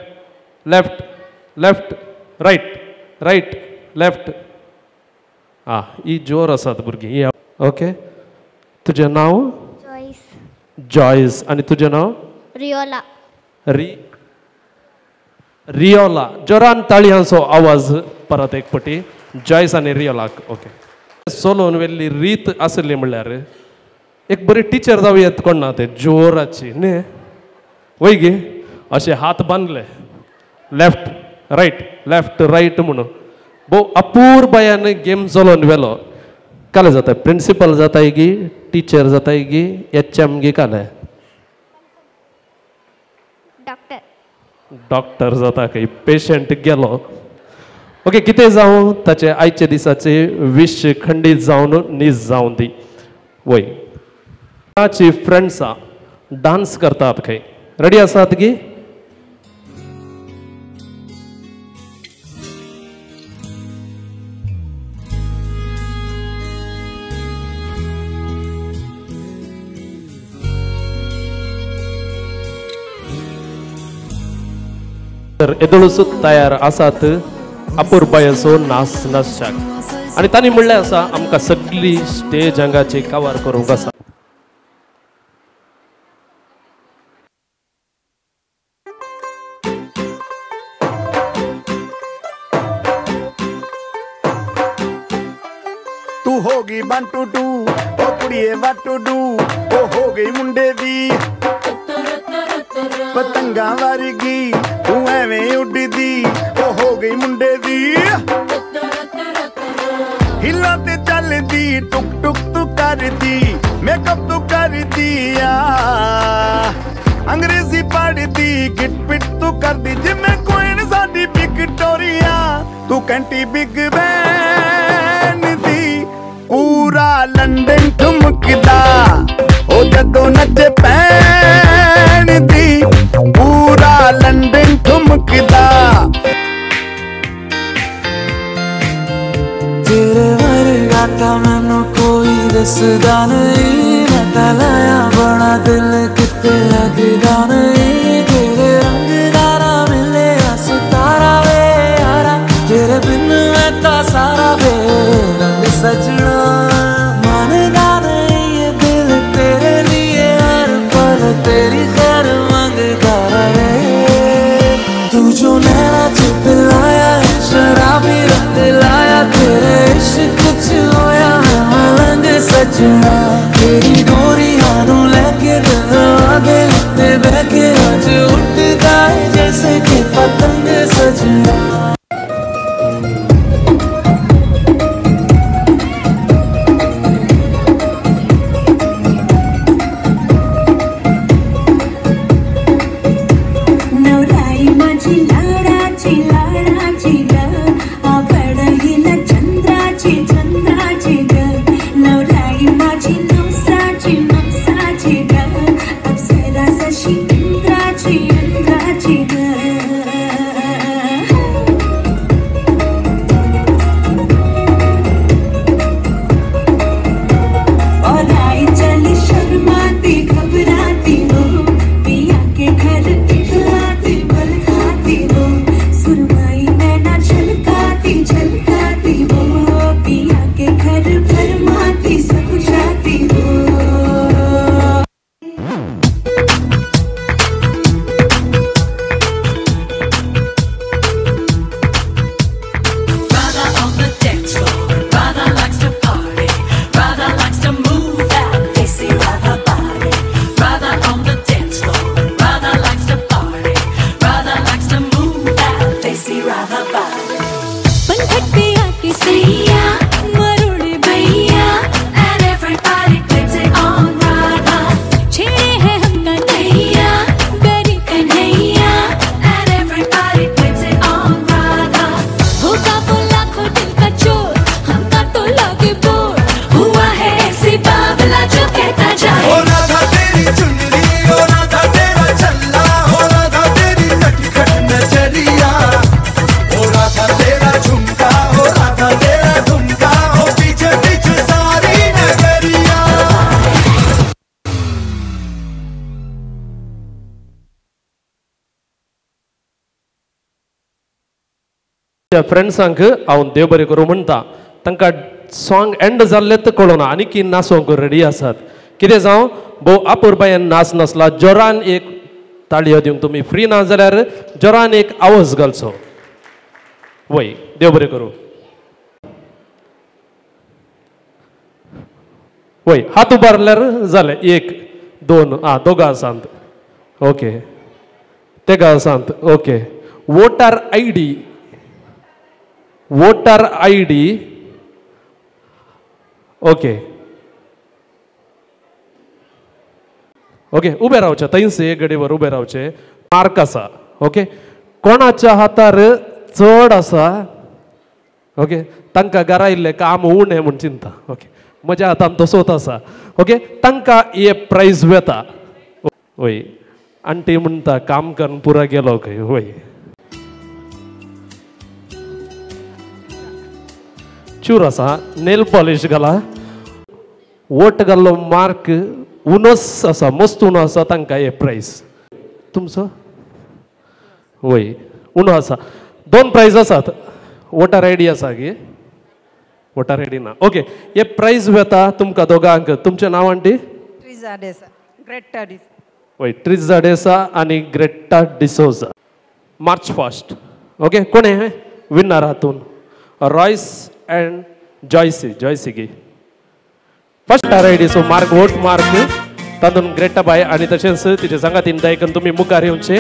left left right right left. ही जोर आसात भुरगीं. ओके, तुजें नांव? Joyce. जॉयस. आणि तुजें नांव? Riola. रियोला. जोरान ताळयांचो आवाज परत एक पटी. जॉयस आनी रियोलाक. ओके, सोलोवन वेल्ली रीत आसली म्हणल्यार एक बरी टिचर जावयात कोण ना ते जोराची न्ही. वय गे अशे हात बांदले लेफ्ट राईट लेफ्ट राईट म्हणून भोव अपूर्वयान गेम चलोवन वेलो. काले जाता प्रिंसिपल जाताय गी, टीचर जाताय गी, HM गी काले डॉक्टर जाता काही. पेशंट गेलो. ओके, कितें जावं ताचे आयचे दिसाचे विश खंडीत जावन नीज जावन दी. वय ताची फ्रेंड्सां डान्स करतात खंय. रेडी आसात गी? तर येदोळसूच तयार आसात अपूर्बायेचो नाच नाचशाक. आनी तांणी म्हणलें आसा आमकां सगळी स्टेज हांगाची कवर करूंक आसा. तू होगी बंटू टू ओ कुड़िए व्हाट टू डू. ओ हो गई मुंडे दी पतंगा वर्गी तू एवें उड़दी. ओ हो गई मुंडे दी हिला ते चलदी. टुक टुक तू करदी मेकअप तू कर दिया. अंग्रेजी पढ़दी गिट पिट तू करदी जिम्मे कोइन साडी विक्टोरिया तू कैंटी बिग बैन दी पूरा लंदन ठुमकदा ओ जदों नचे पैन दी पूरा लंदन ठुमकदा तेरे वर्गा ता मैनू कोई दसदा नहीं मैं ता लाया बड़ा दिल किते लगदा नहीं तेरे रंग दारा मिले सितारा वे यारा तेरे बिन मैं ता सारा वे रंग सजना मानदा नहीं ये दिल तेरे लिए हर पल तेरी खैर मांगदा रहे तू जो नैना च पिलाया है शराबी रंग लाया तेरे इश्क च होया मैं मलंग सजना तेरी डोरी हानू लेके दिल आगे लगते बहके आज उठदा है जैसे कि पतंग सजना फ्रेंड्सांक हांव देव बरें करूं म्हणटा तांकां सॉंग एंड जाल्लें कळना आनी नाचोंक रेडी आसात कितें जावं भोव आपुरबायेन नाच नाचला जोरान एक ताळयो दिवंक तुमी फ्री ना जाल्यार जोरान एक आवाज घालचो वय देव बरें करूं वय हात उबारल्यार जालें एक दोन दोगां आसात ओके तेगा आसात okay voter ID okay okay ube रावचे थंयच एक घडीवर उबे रावचे मार्क आसा ओके कोणाच्या हातार चड आसा ओके तांकां घरा इल्लें काम उणें म्हूण चिंता ओके म्हज्या हातान तसोच आसा ओके तांकां हे प्रायज वेता वय आंटी म्हणटा काम करून पुरा गेलो खंय वय चूर आसा नेल पॉलिश घाला वोट घाल्लो मार्क उनस आसा मस्त उनो आसा तांकां हे प्रायज तुमचो वय उनो आसा दोन प्रायज आसात वोटर ID आसा गे वोटर ID ना ओके हे प्रायज वेता तुमकां दोगांक तुमचें नांव आंटी वय ट्रिजा डेसा आनी Greta D'Souza March first okay कोण हे विनर हातून रॉयस एंड जॉयसी गे first ID so mark vote mark तातूंत ग्रेटा बाय आनी तशेंच तिचे सांगातीन दायकन तुमी मुखार येवचें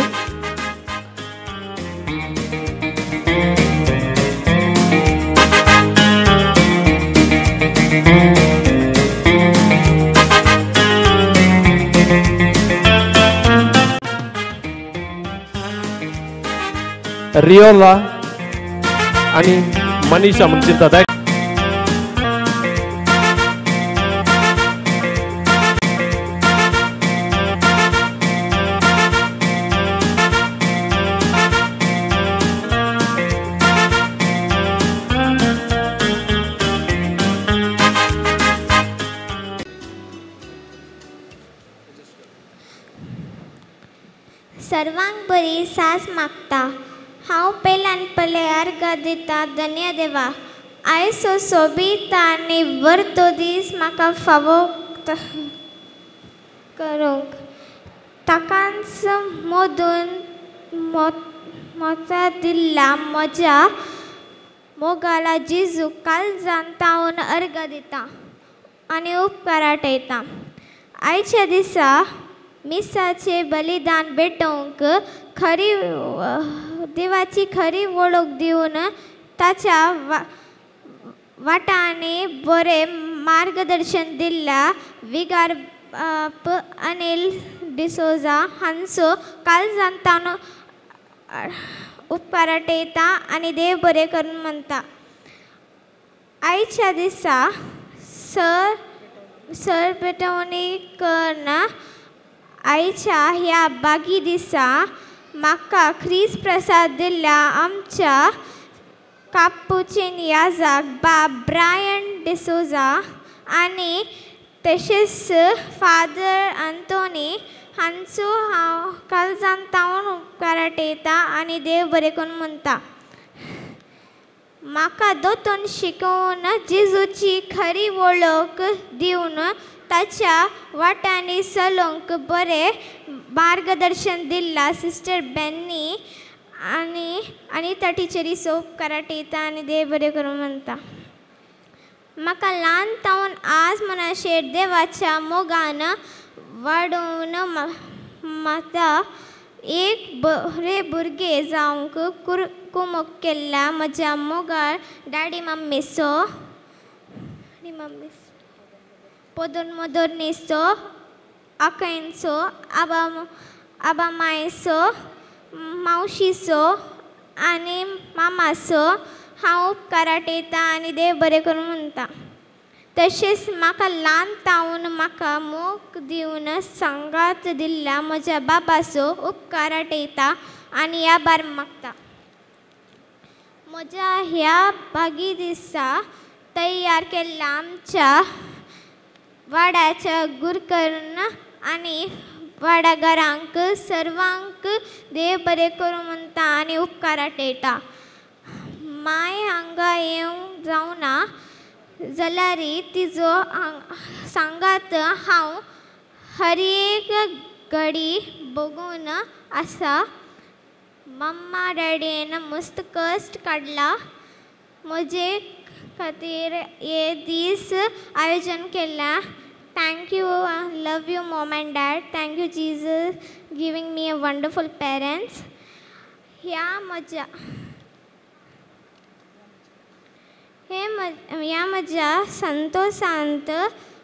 रियोला आणि मनीषा म्हणून चिंता सर्वांक बरी सास मागता हांव पेल्यान पले अर्घ दिता धन्य देवा आयज सो सोबीत आनी वर्तो दीस म्हाका फावो करूंक ताकाच मोदून मोता दिल्ला म्हज्या मोगाला जेजू काळजान तावन अर्घ दिता आनी उपकार आठयता आयच्या दिसा मिसाचे बलिदान भेटोवंक खरी देवाची खरी वळख दिवन ताच्या वाटांनी बरें मार्गदर्शन दिल्ल्या विगार अनिल डिसोजा हांचो काळजान तावन उपकार आठयता आनी देव बरें करून म्हणटा आयच्या दिसा सर पेटवणी करना आयच्या ह्या बागी दिसा म्हाका ख्रिस्त प्रसाद दिल्ल्या आमच्या कापुचीन याजक बाब ब्रायन डिसोजा आनी तशेंच फादर आंतोनी हांचो हांव काळजान तावन उपकार आठयता आनी देव बरें करून म्हणटा म्हाका दोतोन शिकोवन जेजूची खरी वळख दिवन ताच्या वाटांनी चलोवंक बरें मार्गदर्शन दिल्ला सिस्टर बेन्नी आनी ताटीचेरी उपकार आठयता आनी देव बरें करून म्हणटा म्हाका ल्हान तावन आज मनाशेर देवाच्या मोगान वाडोवन म्हाका एक बरें भुरगें जावंक कुमक केल्ल्या म्हज्या मोगाळ डॅडी मम्मीचो पोदोन मोदोरनीचो आकयंचो आबा मायेचो मावशीचो आनी मामाचो हांव उपकार आठयता आनी देव बरें करून म्हणटा तशेंच म्हाका ल्हान तावन म्हाका मोग दिवन सांगात दिल्ल्या म्हज्या बाबाचो उपकार आठयता आनी आभार मागता म्हज्या ह्या बागी दिसा तयार केल्ल्या आमच्या वाड्याच्या गुरकर्ण आनी वाडागारांक सर्वांक देव बरें करूं म्हणटा आनी उपकार आठयता माय हांगा येवंक जावना जाल्यार तिजो सांगात हांव हर एक घडी बघून आसा मम्मा डॅडीन मस्त कश्ट काडला म्हजे खातीर हे दीस आयोजन केल्या thank you love you mom and dad thank you Jesus giving me a wonderful parents ह्या म्हज्या संतोशांत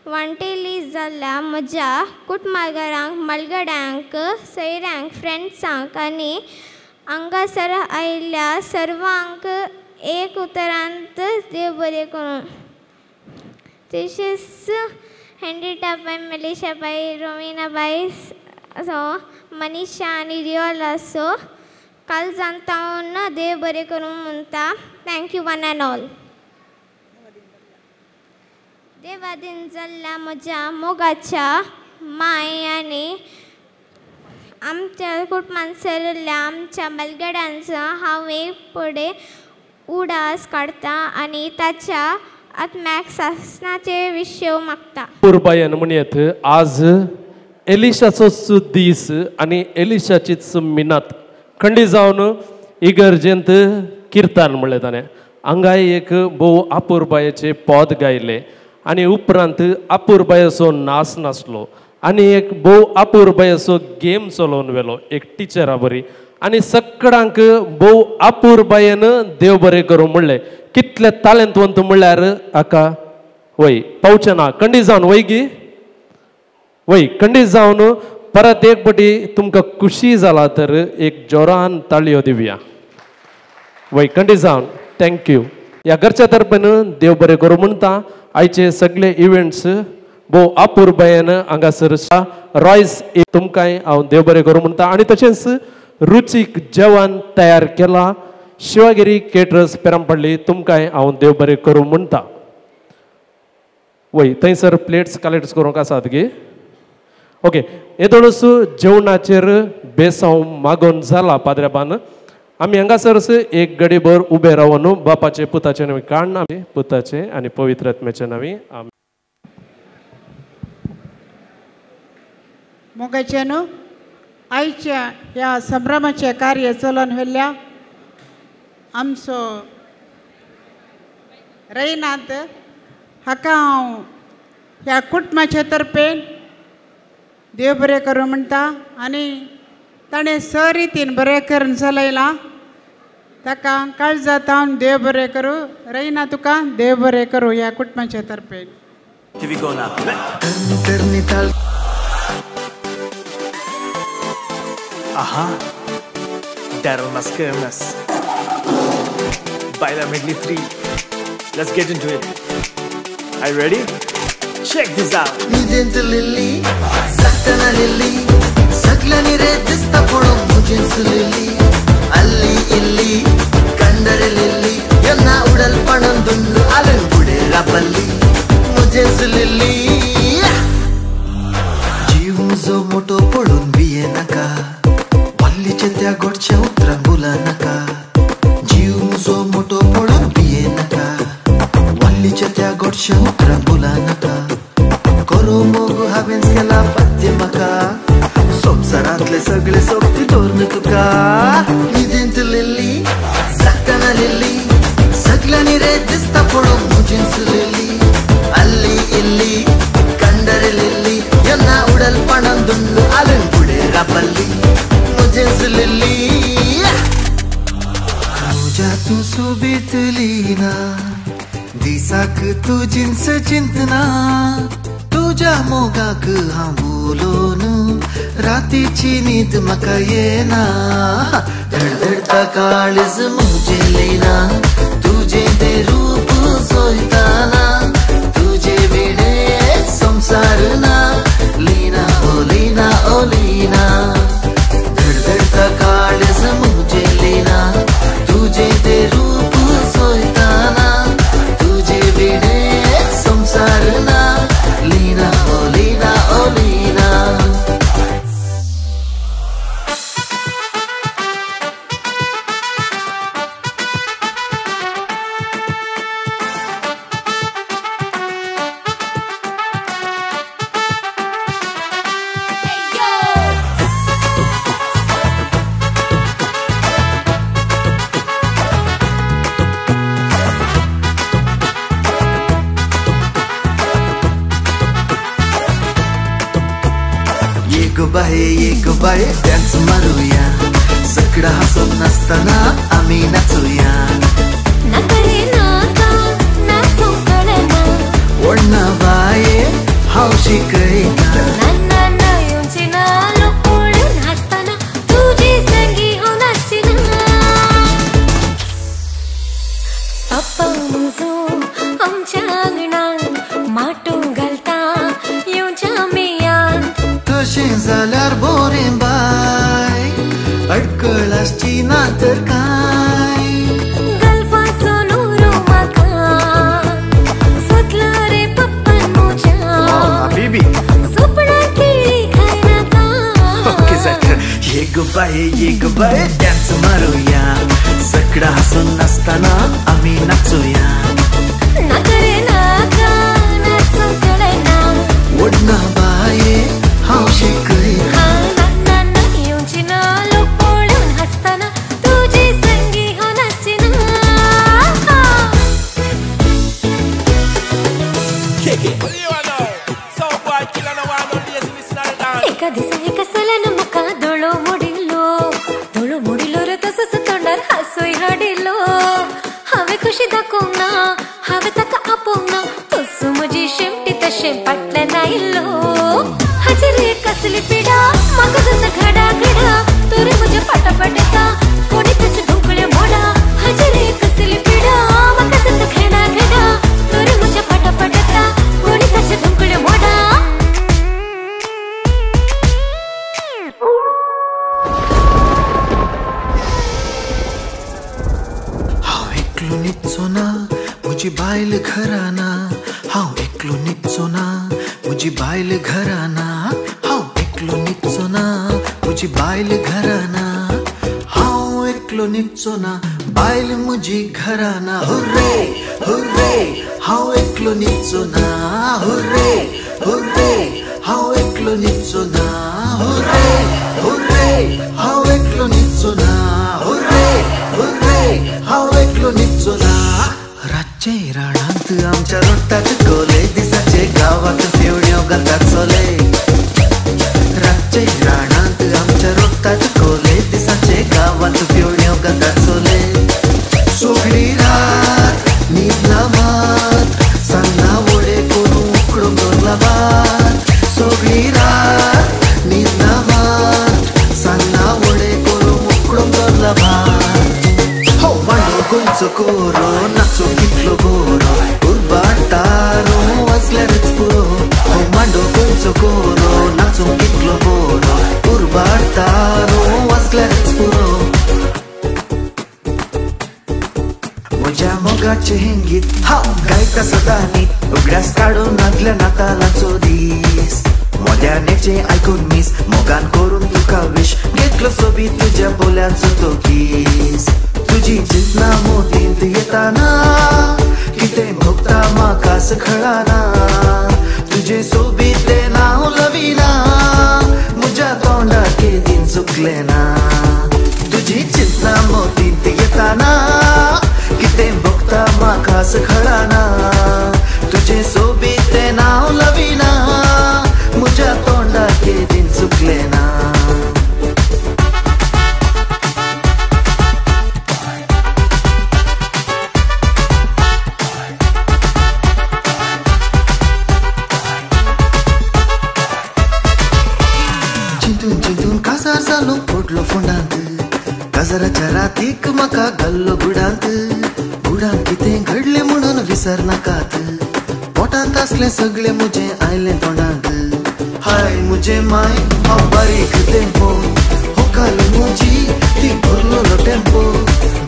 वांटेली जाल्ल्या म्हज्या कुटुंबागारांक मलगड्यांक सयऱ्यांक फ्रेंड्सांक आनी हांगासर आयिल्ल्या सर्वांक एक उतरांत देव बरें करूं तशेंच हेंड्रिटा बाय मलेशा बाय रोमिना बाय मनीषा आनी रियोलाचो काळजान तावन देव बरें करूं म्हणटा thank you one and all देवादीन जाल्ल्या म्हज्या मोगाच्या माय आनी आमच्या कुटुंबांत सरल्या आमच्या मलगड्यांचो हांव एक फुडें उडास काडटा आनी ताच्या आत्म्याक सासणाचे विशय मागता पुरबायन म्हणयत आज एलिशाचो दीस आनी एलिशाचीच मिनत खंडी जावन इगर्जेंत किर्तान म्हणलें ताणें हांगाय एक भोव आपुरबायेचे पद गायले आनी उपरांत आपुरबायेचो नाच नाचलो आनी एक भोव आपुरबायेचो गेम चलोवन व्हेलो एक टिचरा बरी आनी सगळ्यांक भोव आपुरबायेन देव बरें करूं म्हणलें कितले तालेंतवंत म्हणल्यार हाका वय पावचें ना खंडी जावन वय गी वय खंडी जावन परत एक फावटी तुमकां खुशी जाला तर एक जोरान ताळयो दिवया वय कंडी जावन थँक्यू. ह्या घरच्या तर्फेन देव बरें करूं म्हणटा. आयचे सगळे इव्हेंट्स भोव अपुर्बायेन हांगासर रॉयस तुमकांय हांव देव बरें करूं म्हणटा. आनी तशेंच रुचीक जेवण तयार केलां शिवागिरी केटरर्स पेरांपडली तुमकांय हांव देव बरें करूं म्हणटा. वय थंयसर प्लेट्स कलेक्ट करूंक आसात गे. ओके येदोळूच जेवणाचेर बेसांव मागोवन जाला पाद्रेबान. आमी हांगासर एक घडीभर उबे रावन बापाचे पुताचे नांवी काडना पुताचे आनी पवित्र आत्म्याचे नांवी आमी. मोगाचे न्हू आयच्या ह्या संभ्रमाचे कार्य चलोवन व्हेल्ल्या आमचो रैनाथ हाका हांव ह्या कुटुंबाचे तर्फेन देव बरें करूं म्हणटा. आनी ताणें स रितीन बरें करून चलयलां ताका काळजात हांव देव बरें करूं. रैना तुका देव बरें करूं ह्या कुटुंबाचे तर्फेन. Aha, Daryl Mascarenas. Baila Medley 3. Let's get into it. Are you ready? Check this out. Nident Lily, Satana Lily, Saglani Redista Polo, Mujins Lily, Ali Illy, Kandare Lily, Yana Udal Panandundu, Alan Bude Rapali, Mujins Lily. Jivuzo Moto Polun Vienaka. वल्लीचे त्या गोडच्या उतरांक बोला नाका. जीव मुजो मोठो पळोवन भिये नाका. वल्लीच्या त्या गोडच्या उतरांक बोला नाका. करो मोग हांवें केला पत्ते म्हाका. संवसारांतले सगळे सोबती दवरन तुका. न्हिदेंत लिल्ली जागतना लिल्ली सगळ्यांनी रे दिसता पळोवन मुजींच लिल्ली. अल्ली इल्ली कंडरे लिल्ली येन्ना उडलपणान दुंड आलन फुडें रापल्ली. तुझ्या तू सोबीतली ना दिसाक तुजींच चिंतना. तुझ्या मोगाक हांव बोलोन रातीची न्हीद म्हाका येना. धडधडता काळज म्हजें लेना तुजें तें रूप सोयताना. तुजे विणे संवसार ना लिना ओ लिना ओ लिना. काळज मुझे लेना तुझे ते रूप सोयताना. तुझे विणे संसार ना लीना ओ लीना ओ लीना. एक बाय डान्स मारूया. सगळा हसून नाचताना आम्ही नाचूया. ओढणा बाये हाव शिकयता. आमच्या अंगणात माटो घालता येवच्या मियान. तशें जाल्यार बोरें बाय अडकळ आसची ना तर काय. गल्फाचो नुरो म्हाका सोदलो रे पप्पान म्हज्या. बेबी सपनां केळी खायनाका. ओके जाता एक बाय डान्स मारूया. सगळा हसून नाचताना आम्ही नाचूया. नाका रे नाका नाचूंक कळना. ओढणा बाये हांव शिकयता. येवची ना लोक पळोवन हसताना तुजी संगी हांव नाचचिना. एका दिसा एका सल्यान म्हाका दोळो मोडिलो रे तसोच तोंडार हांसूय हाडिल्लो. हांवें कशी दाखोवंक ना हांवें ताका आपोवंक ना. तसो म्हजी शेमटी तशें फाटल्यान आयिल्लो. हाची रे कसली पिडा म्हाका जाता घडा घडा. तोरी म्हज्या फाटाफाट येता कोणी ताचे धुकळे मोडा. हाचे मुझी बायल घराना हांव एकलो न्हिदचो ना मुझी बायल घराना हांव एकलो न्हिदचो ना मुझी बायल घराना हांव एकलो न्हिदचो ना बायल मुझी घराना हुर्रे हुर्रे हांव एकलो न्हिदचो ना हुर्रे हुर्रे हांव एकलो न्हिदचो ना हुर्रे हुर्रे हांव एकलो न्हिदचो ना हुर्रे हुर्रे हांव एकलो न्हिदचो ना रातचे रानांत आमच्या रोट्टात कोले दिसाचे गावात फेवड्यो घालतात चोले रातचे रानांत आमच्या रोट्टात कोले दिसाचे गावात फेवड्यो घालतात चोले सगळी रात न्हिदला मात सान्नां वडे करून उकडून दवरला भात सगळी रात न्हिदला मात सान्नां वडे करून उकडून दवरला भात हो मांडो गोंयचो कोरो नाचो कितलो गोरो उरबाटारो वाजल्यारच पुरो हो मांडो गोंयचो कोरो नाचो कितलो गोरो उरबाटारो वाजल्यारच पुरो म्हज्या मोगाचे हेंगीत हांव गायता सदां न्हीद उगड्यास काडून आदल्या नातालांचो दीस मोद्यानेचे आयकून मीस मोगान करून तुका विश घेतलो सोबी तुज्या बोल्यांचो तो किस तुझी चिंतना मोदींत येताना कितें भोगता म्हाकाच कळना तुजे सोबीत तें नांव लविना म्हज्या तोंडार केदीन चुकलें ना तुजी चिंतना मोदींत येताना कितें भोगता म्हाकाच कळना तुजे सोबीत तें नांव लविना म्हज्या तोंडार केदीन चुकलें ना काजार जालो पडलो फोंडांत काजाराच्या रातीक म्हाका घाल्लो बुडांत बुडांत कितें घडलें म्हणून विसर नाकात पोटांत आसलें सगळें म्हजें आयलें तोंडांत हाय म्हजें माय हांव बारीक तेंपो होकाली म्हजी ती भरलो टेम्पो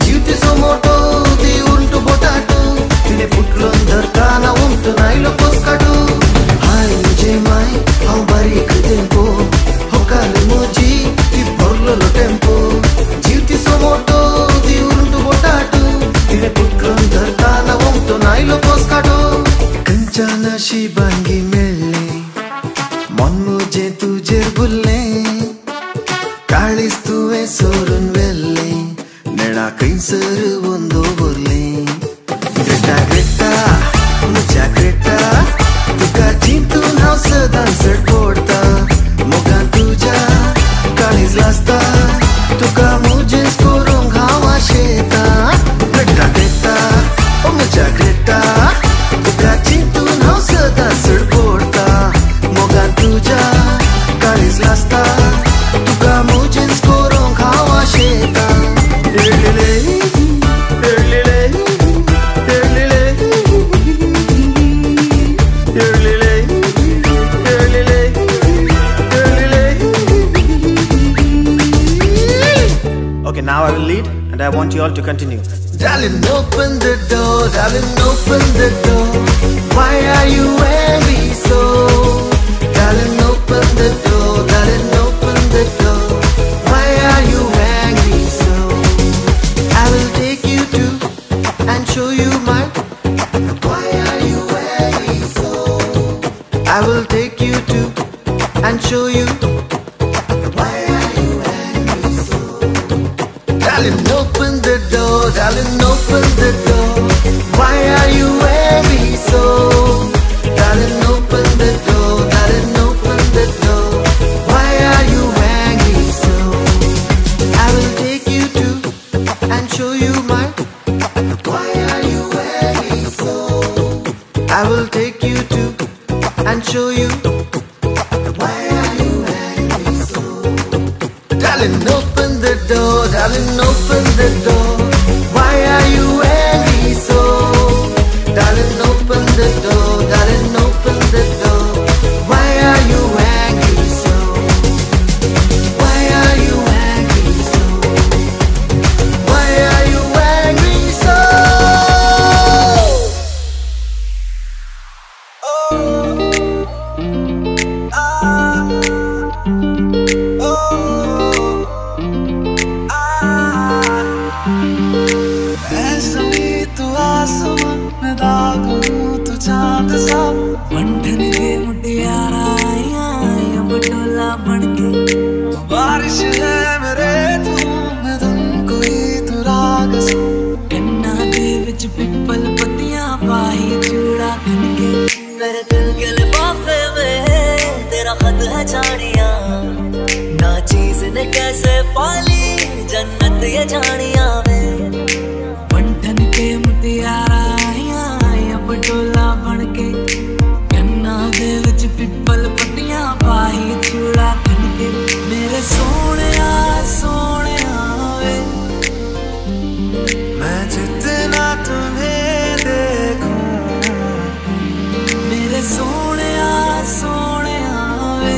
जीव तिचो मोटो ती उलटो बोटाटो तिणें फुटलो धरताना उमटून आयलो पोसकाटो हाय म्हजें माय हांव बारीक तेंपो होकाली म्हजी ती भरलो टेम्पो जीव तिचो मोटो ती उलटो बोटाटो तिणें फुटलो धरताना उमटून आयलो पोसकाटो खंयच्या नशिबांगी मेळ्ळें मन म्हजें तुजेर भुल्लें काळीज तुवें सोडून व्हेल्लें नेणा खंयसर व्हरून दवरलें ग्रेटा ग्रेटा म्हज्या ग्रेटा तुका चिंतून हांव सदां चड पडटा मोगान तुज्या काळीज लासता तुका म्हजेंच करूंक हांव आशेता ग्रेटा ग्रेटा ओ म्हज्या ग्रेटा तुका चिंतून हांव सदां चड पडटा मोगान तुज्या काळीज लासता तुका म्हजेंच करूंक हांव आशेता Okay, now I will lead and I want you all to continue. Darling, open the door, darling, open the door. Why are you angry so? Darling, open the door, darling, open the door. Why are you angry so? I will take you to and show you my. Why are you angry so? I will take you to and show you. Why are you angry so? Darling, open the door, darling, open the door. Why are you angry so? Darling, open the door, darling, open the door. Why are you angry so? I will take you to and show you my. Why are you angry so? I will take you to and show you. Why are you angry so? Darling, open the door, darling, open the door. Why are you angry so? Darling, open the door, darling, open the door. Why are you angry so? Why are you angry so? Why are you angry so? सा बंधन के मुटियारा आया बटोला बनके बारिश है मेरे तू मैं तुमको ही तू राग सा कन्ना दे विच पिपल पत्तियां पाई चूड़ा बनके मेरे दिल के लिफाफे में तेरा खत है झाड़ियां ना चीज ने कैसे पाली जन्नत ये झाड़ियां में बंधन के मुटियारा आया बटोला बनके कन्ना दे विच पिपल पत्तियां पाई चूड़ा बनके मेरे सोनिया सोनिया वे मैं जितना तुम्हें देखूं मेरे सोनिया सोनिया वे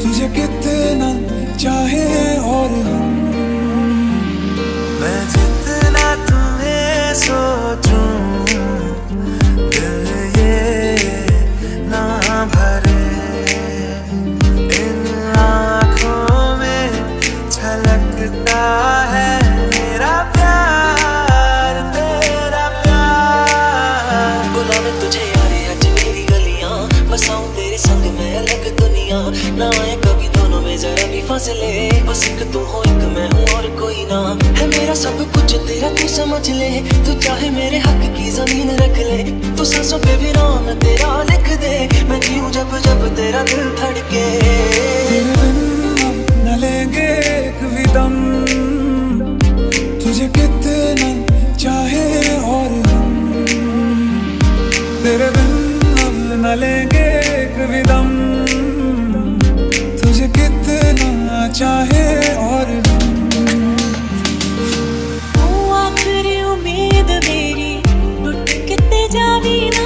तुझे कितना चाहे और हम मैं जितना तुम्हें सोचूं दिल ये ना भरे इन आँखों में झलकता है मेरा प्यार तेरा प्यार बुलावे तुझे यारे आज मेरी गलियां बसाऊं तेरे संग मैं अलग दुनिया ना आए कभी दोनों में जरा भी फासले बस एक तू हो एक मैं हूँ और कोई ना है मेरा सब कुछ तेरा तू समझ ले तू चाहे मेरे हक की जमीन रख ले तू सांसों पे भी नाम तेरा लिख दे मैं जीऊं जब जब तेरा दिल धड़के तेरे बिन अब न लेंगे एक भी दम तुझे कितना चाहे और हम तेरे बिन अब न लेंगे एक भी दम तुझे कितना चाहे और तू आखिरी उम्मीद मेरी लुट किते जावी ना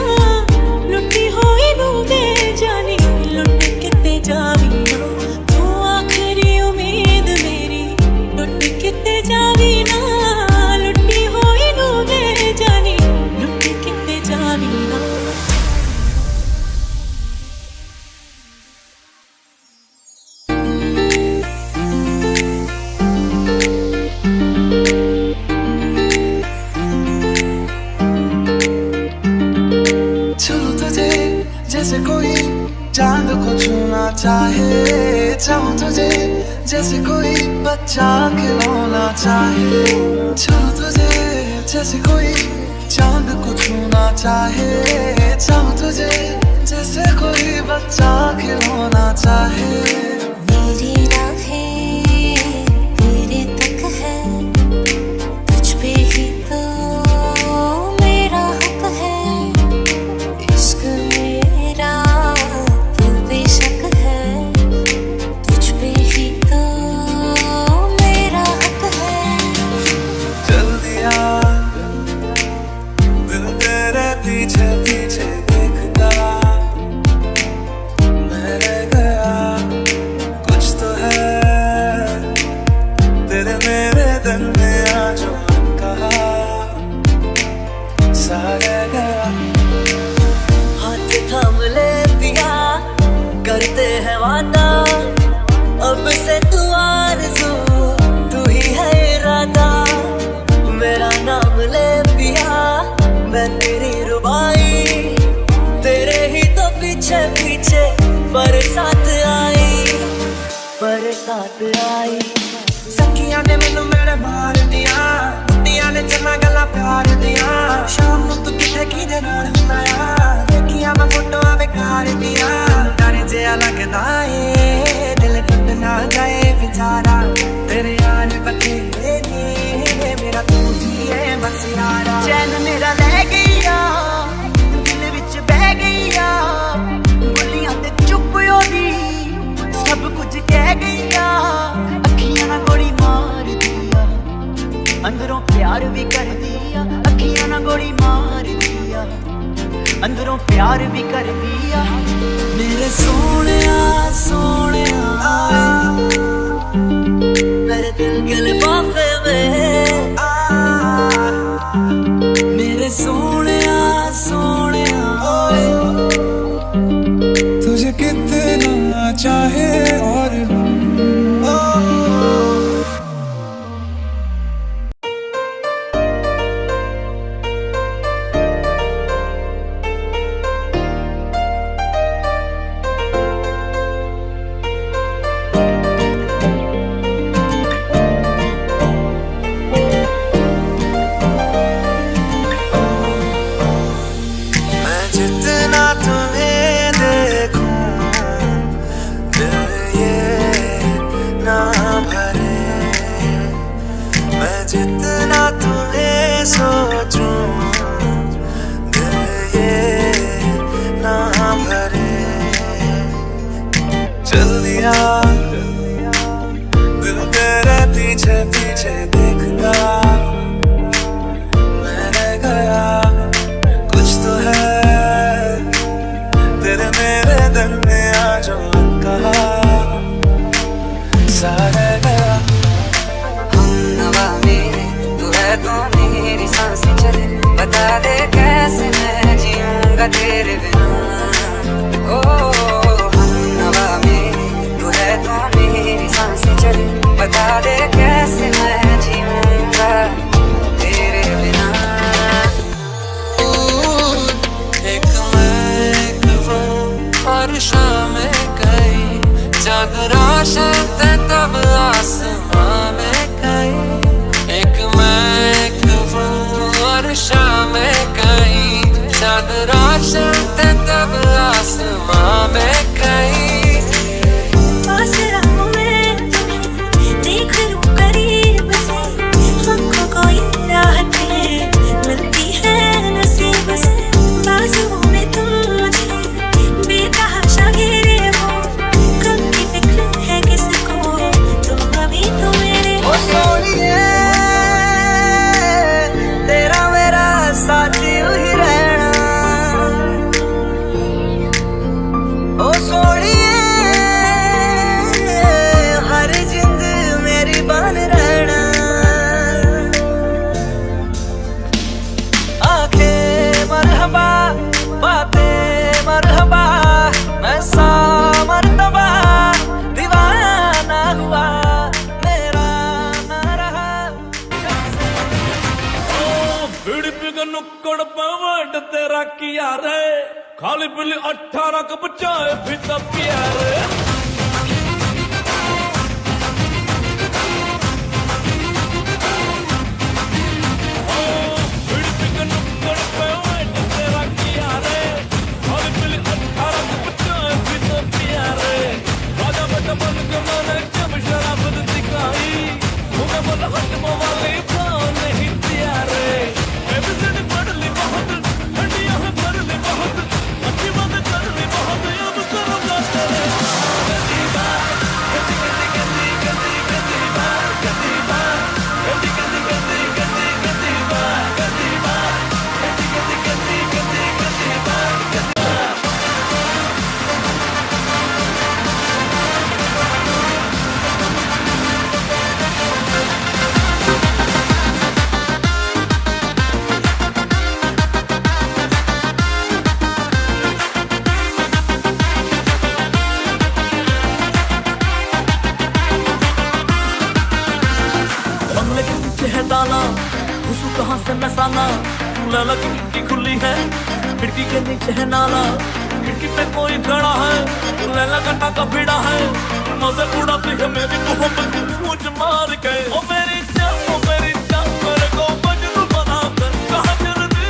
लुटी होई नू दे जानी लुट किते जावी ना तू आखिरी उम्मीद मेरी लुट किते जावी ना लुटी होई नू दे जानी लुट किते जावी ना जैसे कोई चांद को छूना चाहे चाहूं तुझे जैसे कोई बच्चा खिलौना चाहे छूं तुझे जैसे कोई चांद को छूना चाहे चाहूं तुझे जैसे कोई बच्चा खिलौना चाहे मेरी राहें तेरे तक है तुझ पे ही तो मेरा हक है इश्क मेरा दिल बेशक है तुझ पे ही तो मेरा हक है चल दिया दिल तेरे पीछे पीछे देखता मैं रह गया कुछ तो है तेरे मेरे दरमियां जो कहा सा रह गया हाथ थाम ले पिया करते हैं वादा अब से तू आरज़ू तू ही है इरादा मेरा नाम ले पिया मैं तेरी रुबाई तेरे ही तो पीछे पीछे बरसात आई सखियां ने मैनू मेरे मार दिया बुढ़ियां ने चन्ना गल्लां प्यार दिया शाम नूं तू किथे किदे नाल हुंदा आ देखियां मैं फोटोआं बेकार दिया डर जिहा लगदा ए दिल टुट ना जाए बेचारा तेरे यार बथेरे ने मेरा तू ही है बस यारा चैन मेरा ले गईया दिल विच बह गईया बोलियां ते चुप होदी सब कुछ कह गईया अखियां ना गोली मार दिया अंदरों प्यार भी कर दिया अखियां ना गोली मार दिया अंदरों प्यार भी कर दिया मेरे सोनिया सोनिया मेरे दिल के लिफाफे में मेरे सोनिया सोनिया तुझे कितना चाहे और जितना तुम्हें सोचूं दिल ये ना भरे। चल दिया दिल तेरे पीछे पीछे देखता मैंने गया कुछ तो है तेरे मेरे दरमियां जो कहा सारे गया। हम नवा मेरे तू है तो मेरी सांसें चले बता दे कैसे मैं जीऊंगा तेरे बिना। ओ हम नवा मेरे तू है तो मेरी सांसें चले बता दे कैसे मैं जीऊंगा तेरे बिना। एक मैं एक वो और शाम कई चाँद रोशन तब आसमां में कई। एक मैं एक वो और शाम कई चाँद रोशन तब आसमां में कई। नुक्कड़ पवट तेरा किया रे खाली बिल्ली 18 का बच्चा है भी तब किया रे। नुक्कड़ पवट तेरा किया रे खाली बिल्ली 18 का बच्चा है भी तब किया रे। राजा बेटा बन के मैंने जब शराब दिखाई मुझे बोला हट वाले भाव नहीं दिया रे। कहाँ से मसाला लैला की खिड़की खुली है खिड़की के नीचे है नाला खिड़की पे कोई खड़ा है लैला का टाका भिड़ा है मजे उड़ाती है मेरी मोहब्बत मुझ मार के। ओ मेरी जान मेरे को मजनू बना कर कहाँ चल दी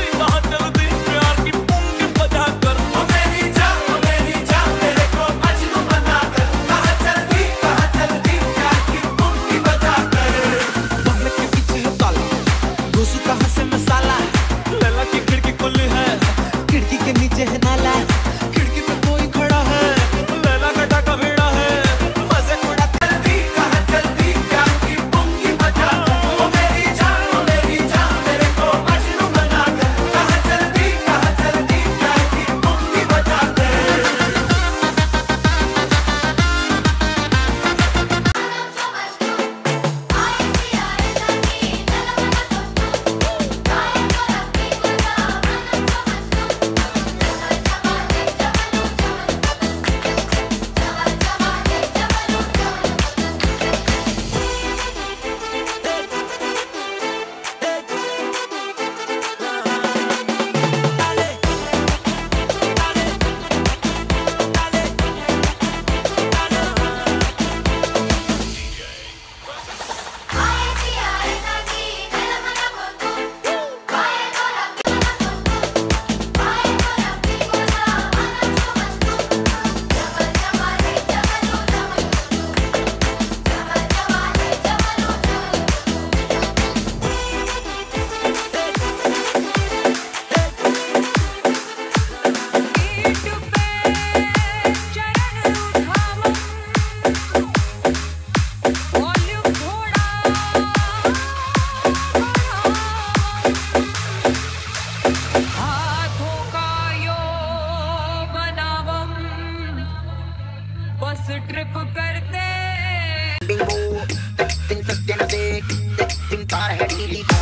प्यार की पुंगी बजा कर। ओ मेरी जान मेरे को मजनू बना कर कहाँ चल दी प्यार की पुंगी बजा कर। बंगले के पीछे है ताला घुसू कहाँ से मसाला लैला की खिड़की खुली है खिड़की के नीचे है नाला खिड़की पे कोई खड़ा है लैला का टाका भिड़ा है मजे उड़ा जल्दी कहाँ जल्दी प्यार की पुंगी कार है नीली कार